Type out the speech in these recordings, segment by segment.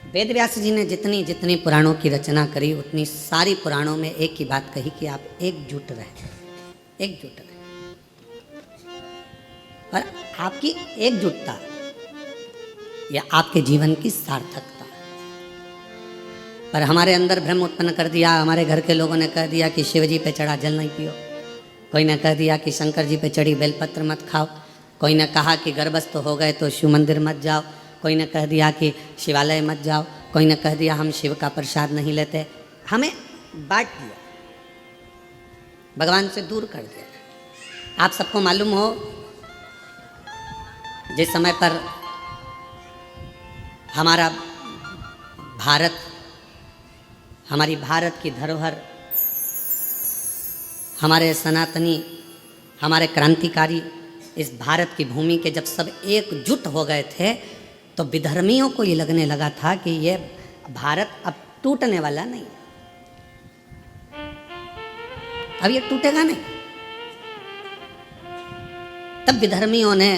वेद व्यास जी ने जितनी जितनी पुराणों की रचना करी उतनी सारी पुराणों में एक ही बात कही कि आप एकजुट रहे, एकजुट रहे। पर आपकी एकजुटता या आपके जीवन की सार्थकता, पर हमारे अंदर भ्रम उत्पन्न कर दिया। हमारे घर के लोगों ने कह दिया कि शिव जी पे चढ़ा जल नहीं पियो, कोई ने कह दिया कि शंकर जी पे चढ़ी बेलपत्र मत खाओ, कोई ने कहा कि गर्भस्थ हो गए तो शिव मंदिर मत जाओ, कोई ने कह दिया कि शिवालय मत जाओ, कोई ने कह दिया हम शिव का प्रसाद नहीं लेते। हमें बांट दिया, भगवान से दूर कर दिया। आप सबको मालूम हो, जिस समय पर हमारा भारत, हमारी भारत की धरोहर, हमारे सनातनी, हमारे क्रांतिकारी इस भारत की भूमि के जब सब एकजुट हो गए थे तो विधर्मियों को ये लगने लगा था कि ये भारत अब टूटने वाला नहीं, अब ये टूटेगा नहीं। तब विधर्मियों ने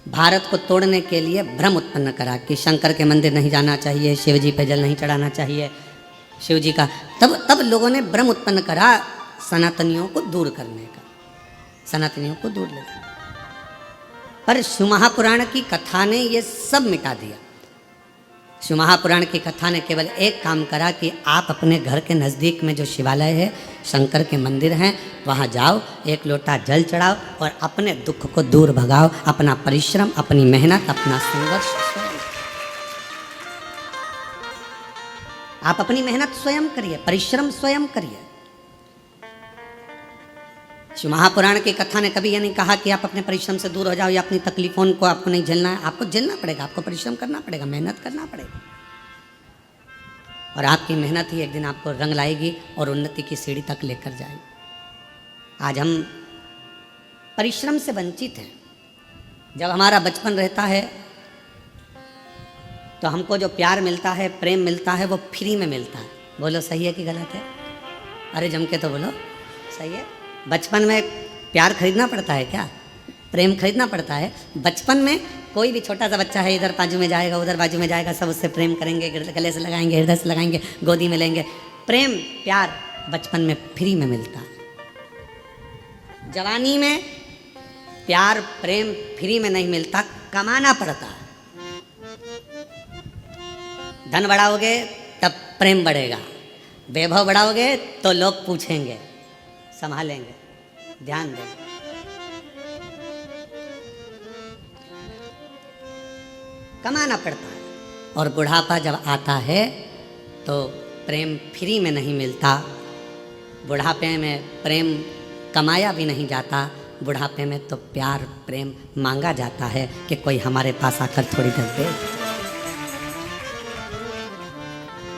भारत को तोड़ने के लिए भ्रम उत्पन्न करा कि शंकर के मंदिर नहीं जाना चाहिए, शिव जी पे जल नहीं चढ़ाना चाहिए, शिव जी का। तब लोगों ने भ्रम उत्पन्न करा सनातनियों को दूर करने का, सनातनियों को दूर ले जाना। पर शिव महापुराण की कथा ने ये सब मिटा दिया। शिव महापुराण की कथा ने केवल एक काम करा कि आप अपने घर के नज़दीक में जो शिवालय है, शंकर के मंदिर हैं, वहाँ जाओ, एक लोटा जल चढ़ाओ और अपने दुख को दूर भगाओ। अपना परिश्रम, अपनी मेहनत, अपना संघर्ष स्वयं, आप अपनी मेहनत स्वयं करिए, परिश्रम स्वयं करिए। शिव महापुराण की कथा ने कभी ये नहीं कहा कि आप अपने परिश्रम से दूर हो जाओ या अपनी तकलीफों को आपको नहीं झेलना है। आपको झेलना पड़ेगा, आपको परिश्रम करना पड़ेगा, मेहनत करना पड़ेगा, और आपकी मेहनत ही एक दिन आपको रंग लाएगी और उन्नति की सीढ़ी तक लेकर जाएगी। आज हम परिश्रम से वंचित हैं। जब हमारा बचपन रहता है तो हमको जो प्यार मिलता है, प्रेम मिलता है, वो फ्री में मिलता है। बोलो सही है कि गलत है? अरे जम के तो बोलो सही है। बचपन में प्यार खरीदना पड़ता है क्या? प्रेम खरीदना पड़ता है? बचपन में कोई भी छोटा सा बच्चा है, इधर बाजू में जाएगा, उधर बाजू में जाएगा, सब उससे प्रेम करेंगे, गले से लगाएंगे, हृदय से लगाएंगे, गोदी में लेंगे। प्रेम प्यार बचपन में फ्री में मिलता है। जवानी में प्यार प्रेम फ्री में नहीं मिलता, कमाना पड़ता है। धन बढ़ाओगे तब प्रेम बढ़ेगा, वैभव बढ़ाओगे तो लोग पूछेंगे, संभालेंगे, ध्यान देंगे। कमाना पड़ता है। और बुढ़ापा जब आता है तो प्रेम फ्री में नहीं मिलता। बुढ़ापे में प्रेम कमाया भी नहीं जाता। बुढ़ापे में तो प्यार प्रेम मांगा जाता है कि कोई हमारे पास आकर थोड़ी देर दे।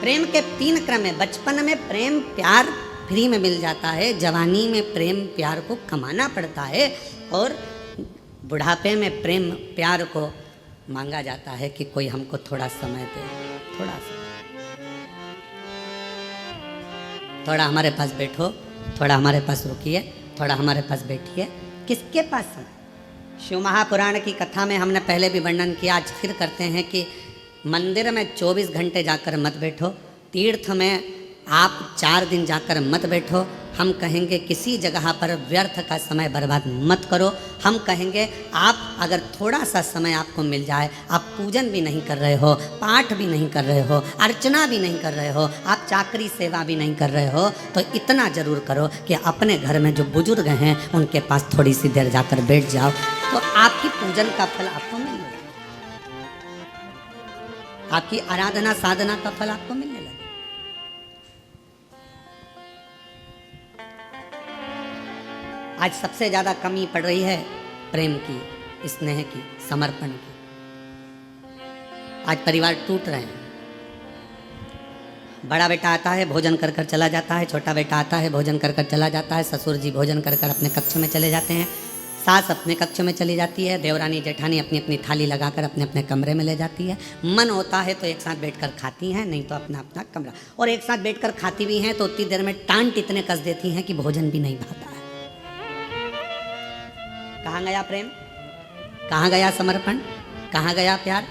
प्रेम के 3 क्रम है। बचपन में प्रेम प्यार फ्री में मिल जाता है, जवानी में प्रेम प्यार को कमाना पड़ता है, और बुढ़ापे में प्रेम प्यार को मांगा जाता है कि कोई हमको थोड़ा समय दे, थोड़ा सा, थोड़ा हमारे पास बैठो, थोड़ा हमारे पास रुकिए, थोड़ा हमारे पास बैठिए। किसके पास समय? शिव महापुराण की कथा में हमने पहले भी वर्णन किया, आज फिर करते हैं कि मंदिर में 24 घंटे जाकर मत बैठो, तीर्थ में आप 4 दिन जाकर मत बैठो। हम कहेंगे किसी जगह पर व्यर्थ का समय बर्बाद मत करो। हम कहेंगे आप अगर थोड़ा सा समय आपको मिल जाए, आप पूजन भी नहीं कर रहे हो, पाठ भी नहीं कर रहे हो, अर्चना भी नहीं कर रहे हो, आप चाकरी सेवा भी नहीं कर रहे हो, तो इतना ज़रूर करो कि अपने घर में जो बुजुर्ग हैं उनके पास थोड़ी सी देर जाकर बैठ जाओ, तो आपकी पूजन का फल आपको मिलेगा, आपकी आराधना साधना का फल आपको मिलने लगेगा। आज सबसे ज़्यादा कमी पड़ रही है प्रेम की, स्नेह की, समर्पण की। आज परिवार टूट रहे हैं। बड़ा बेटा आता है, भोजन कर कर चला जाता है, छोटा बेटा आता है, भोजन कर कर चला जाता है, ससुर जी भोजन कर कर अपने कक्ष में चले जाते हैं, सास अपने कक्ष में चली जाती है, देवरानी जेठानी अपनी अपनी थाली लगाकर अपने अपने कमरे में ले जाती है। मन होता है तो एक साथ बैठकर खाती हैं, नहीं तो अपना अपना कमरा, और एक साथ बैठकर खाती भी हैं तो उतनी देर में टांट इतने कस देती हैं कि भोजन भी नहीं भाता है। कहाँ गया प्रेम? कहाँ गया समर्पण? कहाँ गया प्यार?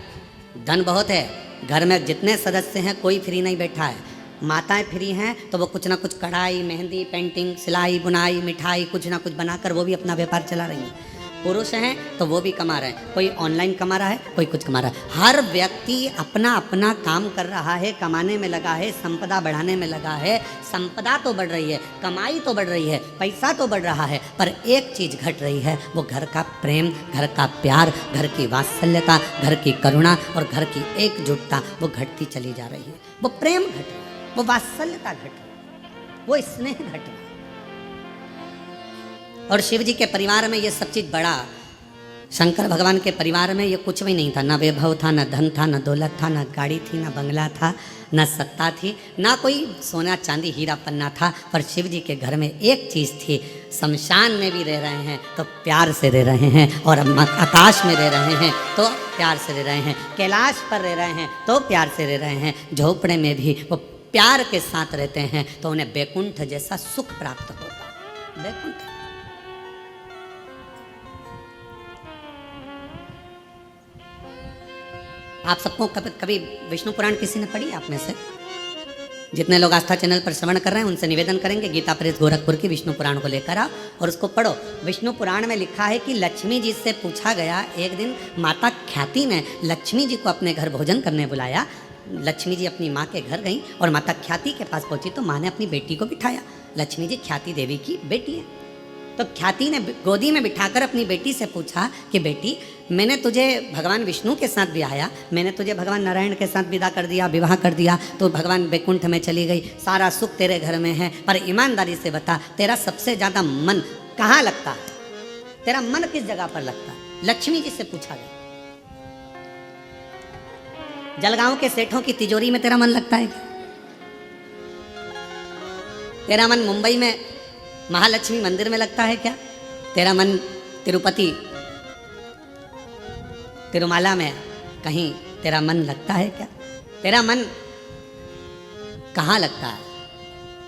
धन बहुत है, घर में जितने सदस्य हैं कोई फ्री नहीं बैठा है। माताएं फ्री हैं तो वो कुछ ना कुछ कढ़ाई, मेहंदी, पेंटिंग, सिलाई, बुनाई, मिठाई कुछ ना कुछ बनाकर वो भी अपना व्यापार चला रही हैं। पुरुष हैं तो वो भी कमा रहे हैं, कोई ऑनलाइन कमा रहा है, कोई कुछ कमा रहा है। हर व्यक्ति अपना अपना काम कर रहा है, कमाने में लगा है, संपदा बढ़ाने में लगा है। संपदा तो बढ़ रही है, कमाई तो बढ़ रही है, पैसा तो बढ़ रहा है, पर एक चीज़ घट रही है, वो घर का प्रेम, घर का प्यार, घर की वात्सल्यता, घर की करुणा और घर की एकजुटता वो घटती चली जा रही है। वो प्रेम घट रहा है, वो वात्सल्यता घट रही है, वो स्नेह घट रहा है। और शिव जी के परिवार में ये सब चीज़ बड़ा, शंकर भगवान के परिवार में ये कुछ भी नहीं था। ना वैभव था, ना धन था, ना दौलत था, ना गाड़ी थी, ना बंगला था, ना सत्ता थी, ना कोई सोना चांदी हीरा पन्ना था। पर शिव जी के घर में एक चीज़ थी, शमशान में भी रह रहे हैं तो प्यार से रह रहे हैं, और आकाश में रह रहे हैं तो प्यार से रह रहे हैं, कैलाश पर रह रहे हैं तो प्यार से रह रहे हैं, झोपड़े में भी वो प्यार के साथ रहते हैं तो उन्हें बैकुंठ जैसा सुख प्राप्त होता। बैकुंठ आप सबको कभी विष्णु पुराण किसी ने पढ़ी आप में से? जितने लोग आस्था चैनल पर श्रवण कर रहे हैं उनसे निवेदन करेंगे, गीता प्रेस गोरखपुर की विष्णु पुराण को लेकर आओ और उसको पढ़ो। विष्णु पुराण में लिखा है कि लक्ष्मी जी से पूछा गया, एक दिन माता ख्याति ने लक्ष्मी जी को अपने घर भोजन करने बुलाया। लक्ष्मी जी अपनी माँ के घर गई और माता ख्याति के पास पहुंची तो माँ ने अपनी बेटी को बिठाया। लक्ष्मी जी ख्याति देवी की बेटी है, तो ख्याति ने गोदी में बिठाकर अपनी बेटी से पूछा कि बेटी, मैंने तुझे भगवान विष्णु के साथ ब्याया, मैंने तुझे भगवान नारायण के साथ विदा कर दिया, विवाह कर दिया, तो भगवान बैकुंठ में चली गई, सारा सुख तेरे घर में है, पर ईमानदारी से बता तेरा सबसे ज़्यादा मन कहाँ लगता है? तेरा मन किस जगह पर लगता है? लक्ष्मी जी से पूछा गया। जलगांव के सेठों की तिजोरी में तेरा मन लगता है क्या? तेरा मन मुंबई में महालक्ष्मी मंदिर में लगता है क्या? तेरा मन तिरुपति तिरुमाला में कहीं तेरा मन लगता है क्या? तेरा मन कहाँ लगता है?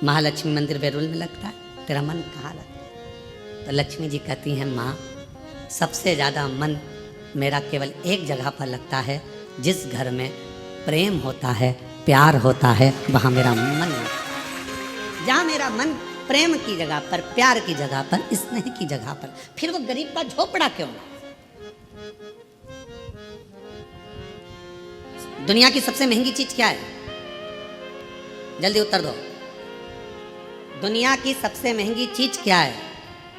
महालक्ष्मी मंदिर बेरुल में लगता है? तेरा मन कहाँ लगता है? तो लक्ष्मी जी कहती हैं, माँ सबसे ज़्यादा मन मेरा केवल एक जगह पर लगता है, जिस घर में प्रेम होता है, प्यार होता है, वहाँ मेरा मन लगता है। जहाँ मेरा मन प्रेम की जगह पर, प्यार की जगह पर, स्नेह की जगह पर, फिर वो गरीब का झोपड़ा क्यों ना? दुनिया की सबसे महंगी चीज क्या है? जल्दी उत्तर दो। दुनिया की सबसे महंगी चीज क्या है?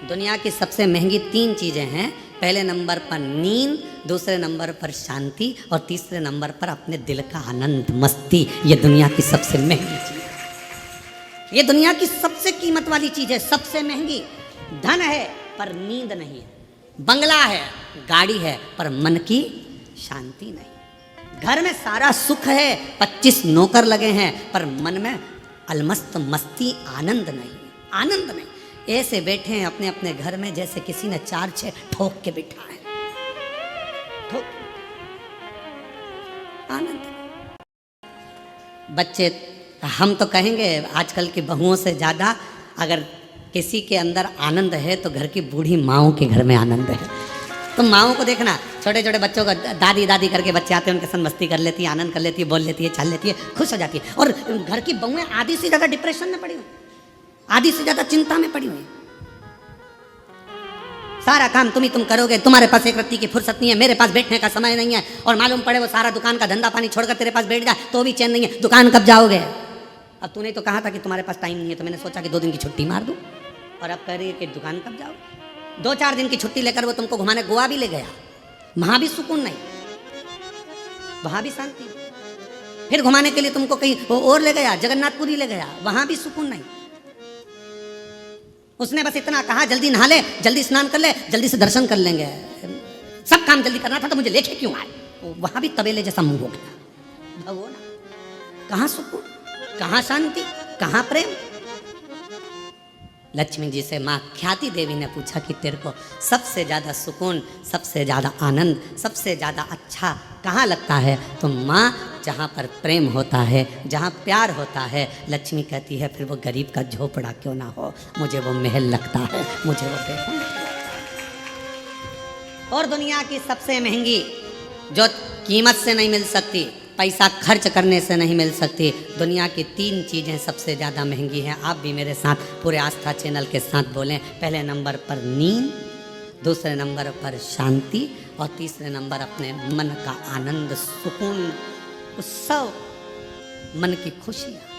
दुनिया की सबसे महंगी 3 चीजें हैं। पहले नंबर पर नींद, दूसरे नंबर पर शांति और तीसरे नंबर पर अपने दिल का आनंद, मस्ती। ये दुनिया की सबसे महंगी चीज है, ये दुनिया की सबसे कीमत वाली चीज है, सबसे महंगी। धन है पर नींद नहीं है, बंगला है, गाड़ी है, पर मन की शांति नहीं। घर में सारा सुख है, 25 नौकर लगे हैं, पर मन में अलमस्त मस्ती, आनंद नहीं, आनंद नहीं। ऐसे बैठे हैं अपने अपने घर में जैसे किसी ने 4-6 ठोक के बिठा है, ठोक। आनंद। बच्चे, हम तो कहेंगे आजकल की बहुओं से ज़्यादा अगर किसी के अंदर आनंद है तो घर की बूढ़ी माओं के घर में आनंद है। तो माओं को देखना, छोटे छोटे बच्चों को दादी दादी करके बच्चे आते हैं, उनके संग मस्ती कर लेती है, आनंद कर लेती है, बोल लेती है, चल लेती है, खुश हो जाती है। और घर की बहुएं आधी से ज़्यादा डिप्रेशन में पड़ी हुई, आधी से ज़्यादा चिंता में पड़ी हुई। सारा काम तुम करोगे, तुम्हारे पास एक रत्ती की फुर्सत नहीं है, मेरे पास बैठने का समय नहीं है, और मालूम पड़े वो सारा दुकान का धंधा पानी छोड़कर तेरे पास बैठ जाए तो भी चैन नहीं है, दुकान कब जाओगे? अब तूने तो कहा था कि तुम्हारे पास टाइम नहीं है, तो मैंने सोचा कि 2 दिन की छुट्टी मार दूं, और अब कह रही है कि दुकान कब जाओगे? 2-4 दिन की छुट्टी लेकर वो तुमको घुमाने गोवा भी ले गया, वहां भी सुकून नहीं, वहां भी शांति। फिर घुमाने के लिए तुमको कहीं और ले गया, जगन्नाथपुरी ले गया, वहां भी सुकून नहीं। उसने बस इतना कहा, जल्दी नहा ले, जल्दी स्नान कर ले, जल्दी से दर्शन कर लेंगे, सब काम जल्दी करना था, तो मुझे लेके क्यों आए? वहां भी तबेले जैसा मुंह हो गया। वो ना, कहाँ सुकून, कहाँ शांति, कहाँ प्रेम? लक्ष्मी जी से माँ ख्याति देवी ने पूछा कि तेरे को सबसे ज़्यादा सुकून, सबसे ज़्यादा आनंद, सबसे ज़्यादा अच्छा कहाँ लगता है? तो माँ, जहाँ पर प्रेम होता है, जहाँ प्यार होता है। लक्ष्मी कहती है, फिर वो गरीब का झोपड़ा क्यों ना हो, मुझे वो महल लगता है, मुझे वो बैकुंठ लगता है। और दुनिया की सबसे महंगी जो कीमत से नहीं मिल सकती, पैसा खर्च करने से नहीं मिल सकती। दुनिया की 3 चीज़ें सबसे ज़्यादा महंगी हैं। आप भी मेरे साथ पूरे आस्था चैनल के साथ बोलें। पहले नंबर पर नींद, दूसरे नंबर पर शांति और तीसरे नंबर अपने मन का आनंद, सुकून, उत्सव, मन की खुशियाँ।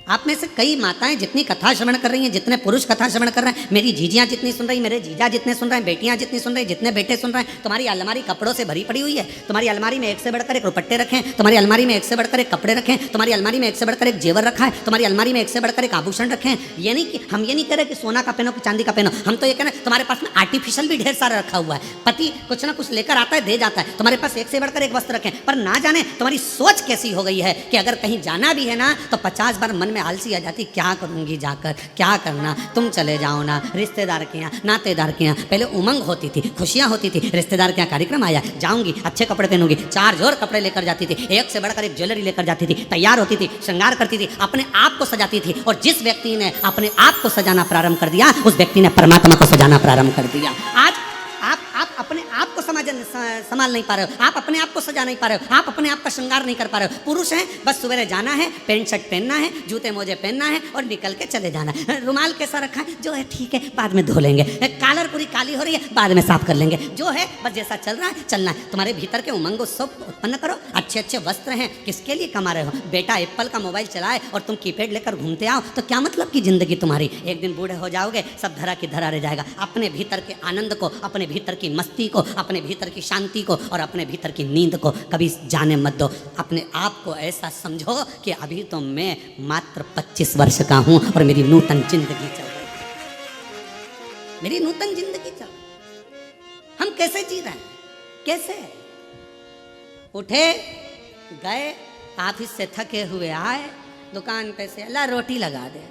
आप में से कई माताएं जितनी कथा श्रवण कर रही हैं, जितने पुरुष कथा श्रवण कर रहे हैं, मेरी जीजियां जितनी सुन रही, मेरे जीजा जितने सुन रहे हैं, बेटियां जितनी सुन रही, जितने बेटे सुन रहे हैं, तुम्हारी अलमारी कपड़ों से भरी पड़ी हुई है। तुम्हारी अलमारी में एक से बढ़कर एक दुपट्टे रखें, तुम्हारी अलमारी में एक से बढ़कर एक कपड़े रखें, तुम्हारी अलमारी में एक से बढ़कर एक जेवर रखा है, तुम्हारी अलमारी में एक से बढ़कर एक आभूषण रखें। ये नहीं कि हम ये नहीं कह रहे कि सोना का पहनो कि चांदी का पहनो, हम तो ये कह रहे हैं तुम्हारे पास में आर्टिफिशियल भी ढेर सारा रखा हुआ है। पति कुछ ना कुछ लेकर आता है, दे जाता है, तुम्हारे पास एक से बढ़कर एक वस्त्र रखें। पर ना जाने तुम्हारी सोच कैसी हो गई है कि अगर कहीं जाना भी है ना तो 50 बार मन में आलसी आ जाती, क्या करूंगी जाकर, क्या करना, तुम चले जाओ ना। रिश्तेदार के यहाँ, नातेदार के यहाँ पहले उमंग होती थी, खुशियाँ होती थी। रिश्तेदार के यहाँ कार्यक्रम आया, जाऊंगी, अच्छे कपड़े पहनूंगी, 4 जोड़ कपड़े लेकर जाती थी, एक से बढ़कर एक ज्वेलरी लेकर जाती थी, तैयार होती थी, श्रृंगार करती थी, अपने आप को सजाती थी। और जिस व्यक्ति ने अपने आप को सजाना प्रारंभ कर दिया, उस व्यक्ति ने परमात्मा को सजाना प्रारंभ कर दिया। आज आप अपने आप को संभाल नहीं पा रहे हो, आप अपने आप को सजा नहीं पा रहे हो, आप अपने आप का श्रृंगार नहीं कर पा रहे हो। पुरुष हैं, बस सवेरे जाना है, पैंट शर्ट पहनना है, जूते मोजे पहनना है और निकल के चले जाना है। रुमाल कैसा रखा है, जो है ठीक है, बाद में धो लेंगे। कॉलर पूरी काली हो रही है, बाद में साफ कर लेंगे। जो है बस जैसा चल रहा है चलना है। तुम्हारे भीतर के उमंग उत्सव उत्पन्न करो। अच्छे अच्छे वस्त्र हैं, किसके लिए कमा रहे हो? बेटा एप्पल का मोबाइल चलाए और तुम कीपैड लेकर घूमते आओ तो क्या मतलब की जिंदगी तुम्हारी? एक दिन बूढ़े हो जाओगे, सब धरा की धरा रह जाएगा। अपने भीतर के आनंद को, अपने भीतर की मस्ती को, अपने भीतर की शांति को और अपने भीतर की नींद को कभी जाने मत दो। अपने आप को ऐसा समझो कि अभी तो मैं मात्र 25 वर्ष का हूं और मेरी नूतन जिंदगी चल रही है, मेरी नूतन जिंदगी चल रही है। हम कैसे जी रहे हैं? कैसे उठे, गए, ऑफिस से थके हुए आए, दुकान पे से अल्लाह रोटी लगा दे,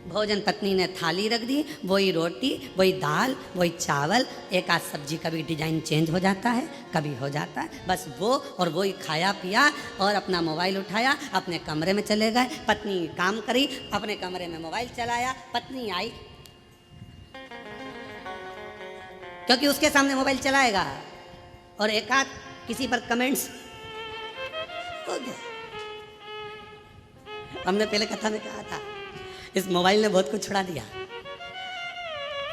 भोजन पत्नी ने थाली रख दी, वही रोटी, वही दाल, वही चावल, एक आध सब्जी, कभी डिजाइन चेंज हो जाता है, कभी हो जाता है, बस वो और वही खाया पिया और अपना मोबाइल उठाया, अपने कमरे में चले गए। पत्नी काम करी, अपने कमरे में मोबाइल चलाया। पत्नी आई क्योंकि उसके सामने मोबाइल चलाएगा और एक आध किसी पर कमेंट्स हो गया। हमने पहले कथा में कहा था, इस मोबाइल ने बहुत कुछ छुड़ा दिया।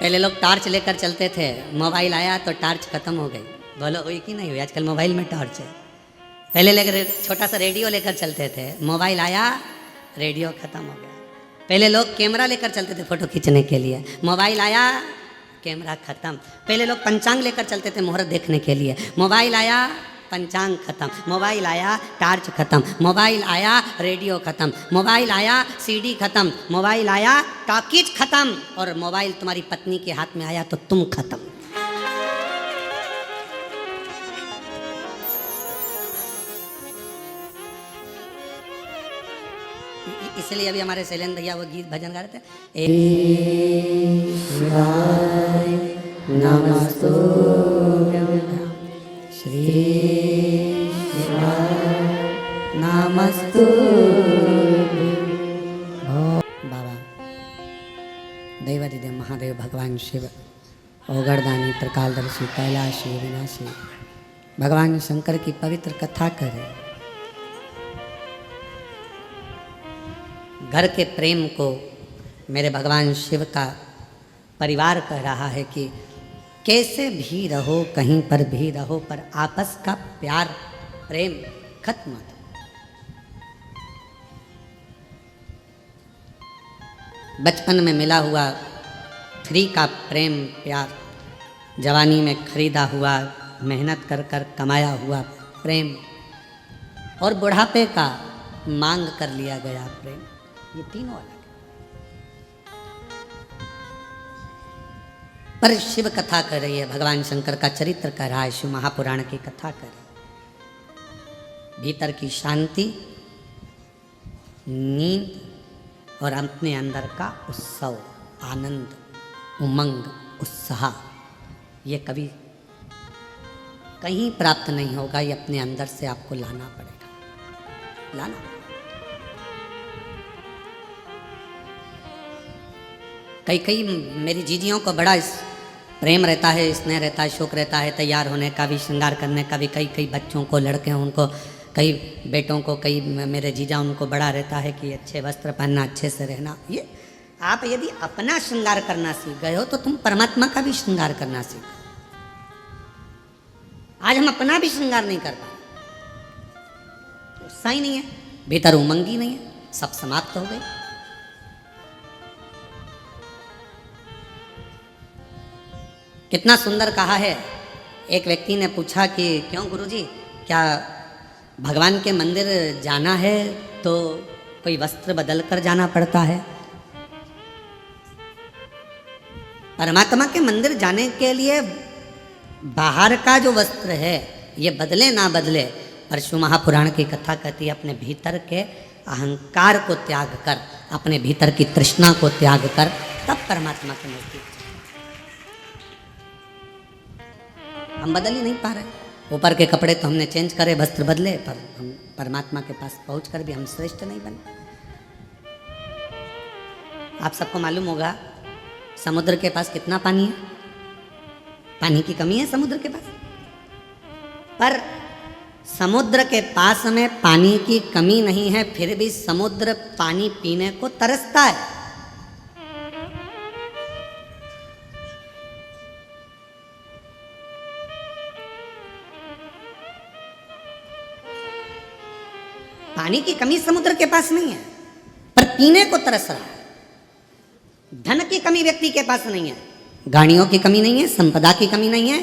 पहले लोग टॉर्च लेकर चलते थे, मोबाइल आया तो टॉर्च खत्म हो गई। बोलो हुई कि नहीं हुई? आजकल मोबाइल में टॉर्च है। पहले लेकर छोटा सा रेडियो लेकर चलते थे, मोबाइल आया, रेडियो खत्म हो गया। पहले लोग कैमरा लेकर चलते थे फोटो खींचने के लिए, मोबाइल आया, कैमरा खत्म। पहले लोग पंचांग लेकर चलते थे मुहूर्त देखने के लिए, मोबाइल आया, पंचांग खत्म। मोबाइल आया, टॉर्च खत्म। मोबाइल आया, रेडियो खत्म। मोबाइल आया, सीडी खत्म। मोबाइल आया, टॉकीज खत्म। और मोबाइल तुम्हारी पत्नी के हाथ में आया तो तुम खत्म। इसलिए अभी हमारे शैलेंद्र भैया वो गीत भजन गा रहे थे, श्री नमस्तु। बाबा दैवादिदेव महादेव भगवान शिव, ओगरदानी, त्रिकालदर्शी, कैलाशी, विनाशी भगवान शंकर की पवित्र कथा करें। घर के प्रेम को मेरे भगवान शिव का परिवार कह रहा है कि कैसे भी रहो, कहीं पर भी रहो, पर आपस का प्यार प्रेम खत्म मत। बचपन में मिला हुआ फ्री का प्रेम प्यार, जवानी में खरीदा हुआ, मेहनत कर कर कमाया हुआ प्रेम, और बुढ़ापे का मांग कर लिया गया प्रेम, ये तीनों अलग। पर शिव कथा कर रही है, भगवान शंकर का चरित्र कर रहा है, शिव महापुराण की कथा कर रही है। भीतर की शांति, नींद और अपने अंदर का उत्सव, आनंद, उमंग, उत्साह, ये कभी कहीं प्राप्त नहीं होगा। ये अपने अंदर से आपको लाना पड़ेगा, लाना। कई मेरी जीजियों को बड़ा प्रेम रहता है, स्नेह रहता है, शौक रहता है, तैयार होने का भी, श्रृंगार करने का भी। कई कई बच्चों को, लड़के हैं उनको, कई बेटों को, कई मेरे जीजा उनको बड़ा रहता है कि अच्छे वस्त्र पहनना, अच्छे से रहना। ये आप यदि अपना श्रृंगार करना सीख गए हो तो तुम परमात्मा का भी श्रृंगार करना सीख। आज हम अपना भी श्रृंगार नहीं कर पा, उत्साह ही नहीं है, भीतर उमंग ही नहीं है, सब समाप्त हो गए। कितना सुंदर कहा है। एक व्यक्ति ने पूछा कि क्यों गुरुजी, क्या भगवान के मंदिर जाना है तो कोई वस्त्र बदल कर जाना पड़ता है? परमात्मा के मंदिर जाने के लिए बाहर का जो वस्त्र है ये बदले ना बदले, पर शिव महापुराण की कथा कहती है अपने भीतर के अहंकार को त्याग कर, अपने भीतर की तृष्णा को त्याग कर, तब परमात्मा के नजदीक। हम बदल ही नहीं पा रहे। ऊपर के कपड़े तो हमने चेंज करे, वस्त्र बदले, पर हम परमात्मा के पास पहुंचकर भी हम श्रेष्ठ नहीं बने। आप सबको मालूम होगा समुद्र के पास कितना पानी है? पानी की कमी है समुद्र के पास, पर समुद्र के पास में पानी की कमी नहीं है, फिर भी समुद्र पानी पीने को तरसता है। पानी की कमी समुद्र के पास नहीं है, पर पीने को तरस रहा है। धन की कमी व्यक्ति के पास नहीं है, गाड़ियों की कमी नहीं है, संपदा की कमी नहीं है,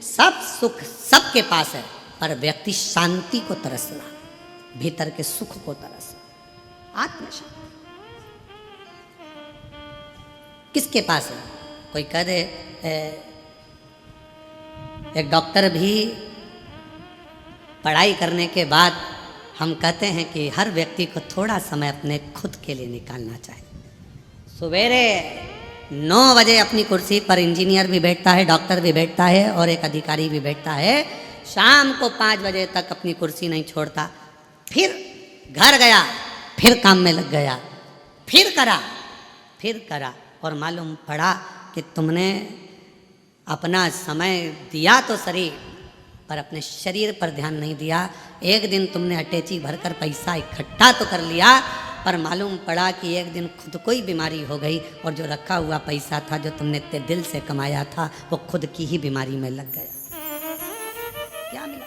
सब सुख सबके पास है, पर व्यक्ति शांति को तरस रहा, भीतर के सुख को तरस रहा, आत्मशांति किसके पास है? कोई कह दे एक डॉक्टर भी पढ़ाई करने के बाद हम कहते हैं कि हर व्यक्ति को थोड़ा समय अपने खुद के लिए निकालना चाहिए। सवेरे 9 बजे अपनी कुर्सी पर इंजीनियर भी बैठता है, डॉक्टर भी बैठता है और एक अधिकारी भी बैठता है। शाम को 5 बजे तक अपनी कुर्सी नहीं छोड़ता, फिर घर गया, फिर काम में लग गया, फिर करा और मालूम पड़ा कि तुमने अपना समय दिया तो सही, पर अपने शरीर पर ध्यान नहीं दिया। एक दिन तुमने अटैची भरकर पैसा इकट्ठा तो कर लिया, पर मालूम पड़ा कि एक दिन खुद को ही बीमारी हो गई और जो रखा हुआ पैसा था, जो तुमने इतने दिल से कमाया था, वो खुद की ही बीमारी में लग गया। क्या मिला?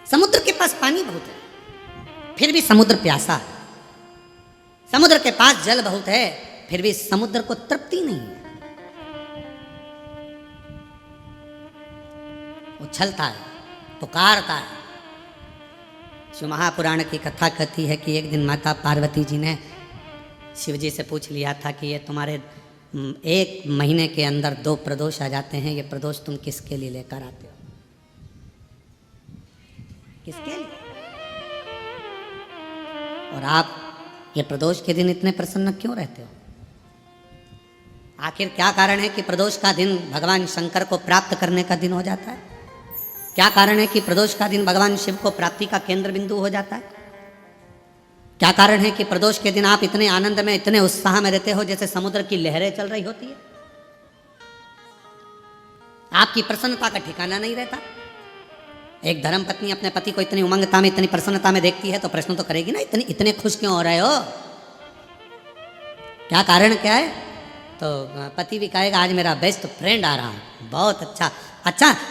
समुद्र के पास पानी बहुत है, फिर भी समुद्र प्यासा है। समुद्र के पास जल बहुत है, फिर भी समुद्र को तृप्ति नहीं है। उछलता है, पुकारता है। शिव महापुराण की कथा कहती है कि एक दिन माता पार्वती जी ने शिव जी से पूछ लिया था कि ये तुम्हारे 1 महीने के अंदर 2 प्रदोष आ जाते हैं, ये प्रदोष तुम किसके लिए लेकर आते हो? किसके लिए? और आप ये प्रदोष के दिन इतने प्रसन्न क्यों रहते हो? आखिर क्या कारण है कि प्रदोष का दिन भगवान शंकर को प्राप्त करने का दिन हो जाता है? क्या कारण है कि प्रदोष का दिन भगवान शिव को प्राप्ति का केंद्र बिंदु हो जाता है? क्या कारण है कि प्रदोष के दिन आप इतने आनंद में, इतने उत्साह में रहते हो जैसे समुद्र की लहरें चल रही होती है? आपकी प्रसन्नता का ठिकाना नहीं रहता। एक धर्म पत्नी अपने पति को इतनी उमंगता में, इतनी प्रसन्नता में देखती है तो प्रश्न तो करेगी ना, इतने खुश क्यों हो रहे हो? क्या कारण क्या है? तो पति भी कहेगा आज मेरा बेस्ट फ्रेंड आ रहा है, बहुत अच्छा।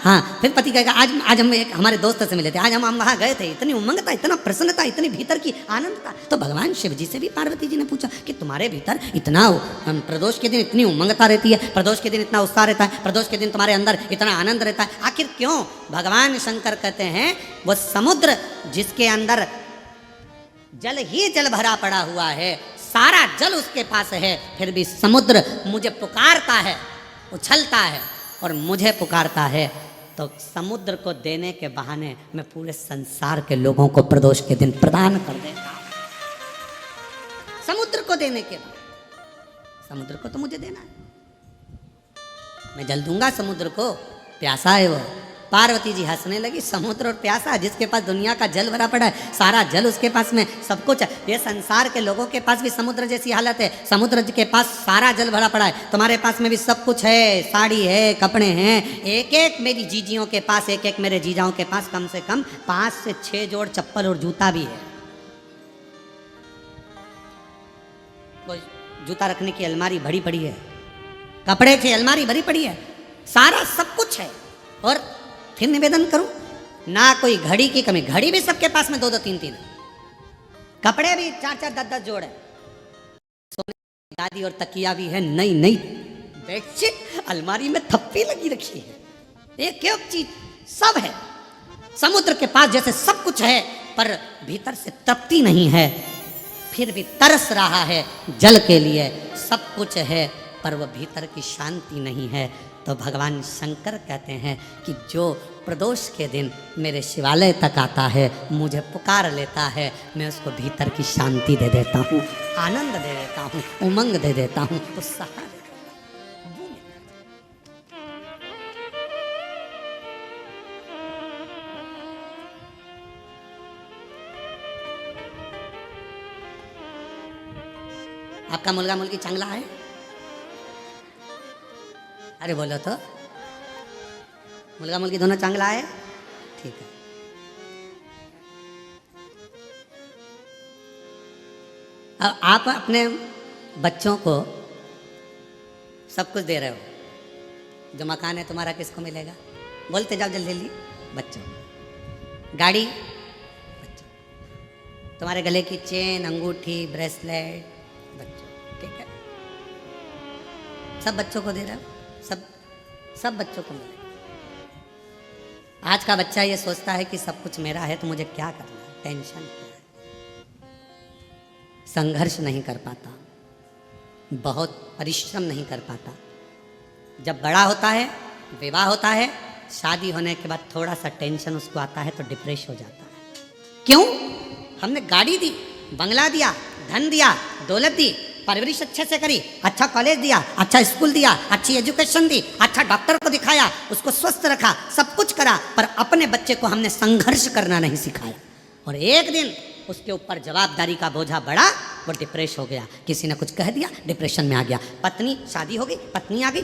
हाँ, फिर पति कहेगा आज हम एक हमारे दोस्त से मिले थे, आज हम वहाँ गए थे, इतनी उमंगता, इतना प्रसन्नता, इतनी भीतर की आनंदता। तो भगवान शिव जी से भी पार्वती जी ने पूछा कि तुम्हारे भीतर इतना प्रदोष के दिन इतनी उमंगता रहती है, प्रदोष के दिन इतना उत्साह रहता है, प्रदोष के दिन तुम्हारे अंदर इतना आनंद रहता है, आखिर क्यों? भगवान शंकर कहते हैं वो समुद्र जिसके अंदर जल ही जल भरा पड़ा हुआ है, सारा जल उसके पास है, फिर भी समुद्र मुझे पुकारता है, उछलता है और मुझे पुकारता है, तो समुद्र को देने के बहाने मैं पूरे संसार के लोगों को प्रदोष के दिन प्रदान कर देता हूं। समुद्र को देने के बहाने, समुद्र को तो मुझे देना है, मैं जल दूंगा समुद्र को, प्यासा है वो, पार्वती जी हंसने लगी, समुद्र और प्यासा, जिसके पास दुनिया का जल भरा पड़ा है, सारा जल उसके पास में सब कुछ है। ये संसार के लोगों के पास भी समुद्र जैसी हालत है, समुद्र के पास सारा जल भरा पड़ा है, तुम्हारे पास में भी सब कुछ है, साड़ी है, कपड़े हैं, एक एक मेरी जीजियों के पास, एक एक मेरे जीजाओं के पास कम से कम 5 से 6 जोड़ चप्पल और जूता भी है। कोई जूता रखने की अलमारी भरी पड़ी है, कपड़े की अलमारी भरी पड़ी है, सारा सब कुछ है। और फिर निवेदन करूं, ना कोई घड़ी की कमी, घड़ी भी सबके पास में 2-2 3-3 है, कपड़े भी 4-4 10-10 जोड़ है, सोने की गादी और तकिया भी है, नई नई बेडशीट अलमारी में थप्पी लगी रखी है, एक एक चीज सब है। समुद्र के पास जैसे सब कुछ है पर भीतर से तृप्ति नहीं है, फिर भी तरस रहा है जल के लिए, सब कुछ है पर वह भीतर की शांति नहीं है। तो भगवान शंकर कहते हैं कि जो प्रदोष के दिन मेरे शिवालय तक आता है, मुझे पुकार लेता है, मैं उसको भीतर की शांति दे देता हूँ, आनंद दे देता हूँ, उमंग दे देता हूँ, उत्साह दे देता हूँ। आपका मुलगा मुलगी चांगला है? अरे बोलो तो, मुलगा मुलगी दोनों चांगला है? ठीक है। अब आप अपने बच्चों को सब कुछ दे रहे हो, जो मकान है तुम्हारा किसको मिलेगा? बोलते जाओ जल्दी जल्दी। बच्चों। गाड़ी बच्चों, तुम्हारे गले की चेन, अंगूठी, ब्रेसलेट बच्चों, ठीक है, सब बच्चों को दे रहे हो, सब बच्चों को मिले। आज का बच्चा ये सोचता है कि सब कुछ मेरा है तो मुझे क्या करना है, टेंशन क्या है, संघर्ष नहीं कर पाता, बहुत परिश्रम नहीं कर पाता। जब बड़ा होता है, विवाह होता है, शादी होने के बाद थोड़ा सा टेंशन उसको आता है तो डिप्रेस हो जाता है। क्यों? हमने गाड़ी दी, बंगला दिया, धन दिया, दौलत दी, परवरिश अच्छे से करी, अच्छा कॉलेज दिया, अच्छा स्कूल दिया, अच्छी एजुकेशन दी, अच्छा डॉक्टर को दिखाया, उसको स्वस्थ रखा, सब कुछ करा, पर अपने बच्चे को हमने संघर्ष करना नहीं सिखाया। और एक दिन उसके ऊपर जवाबदारी का बोझा बढ़ा, वो डिप्रेस हो गया, किसी ने कुछ कह दिया, डिप्रेशन में आ गया। पत्नी, शादी हो गई, पत्नी आ गई,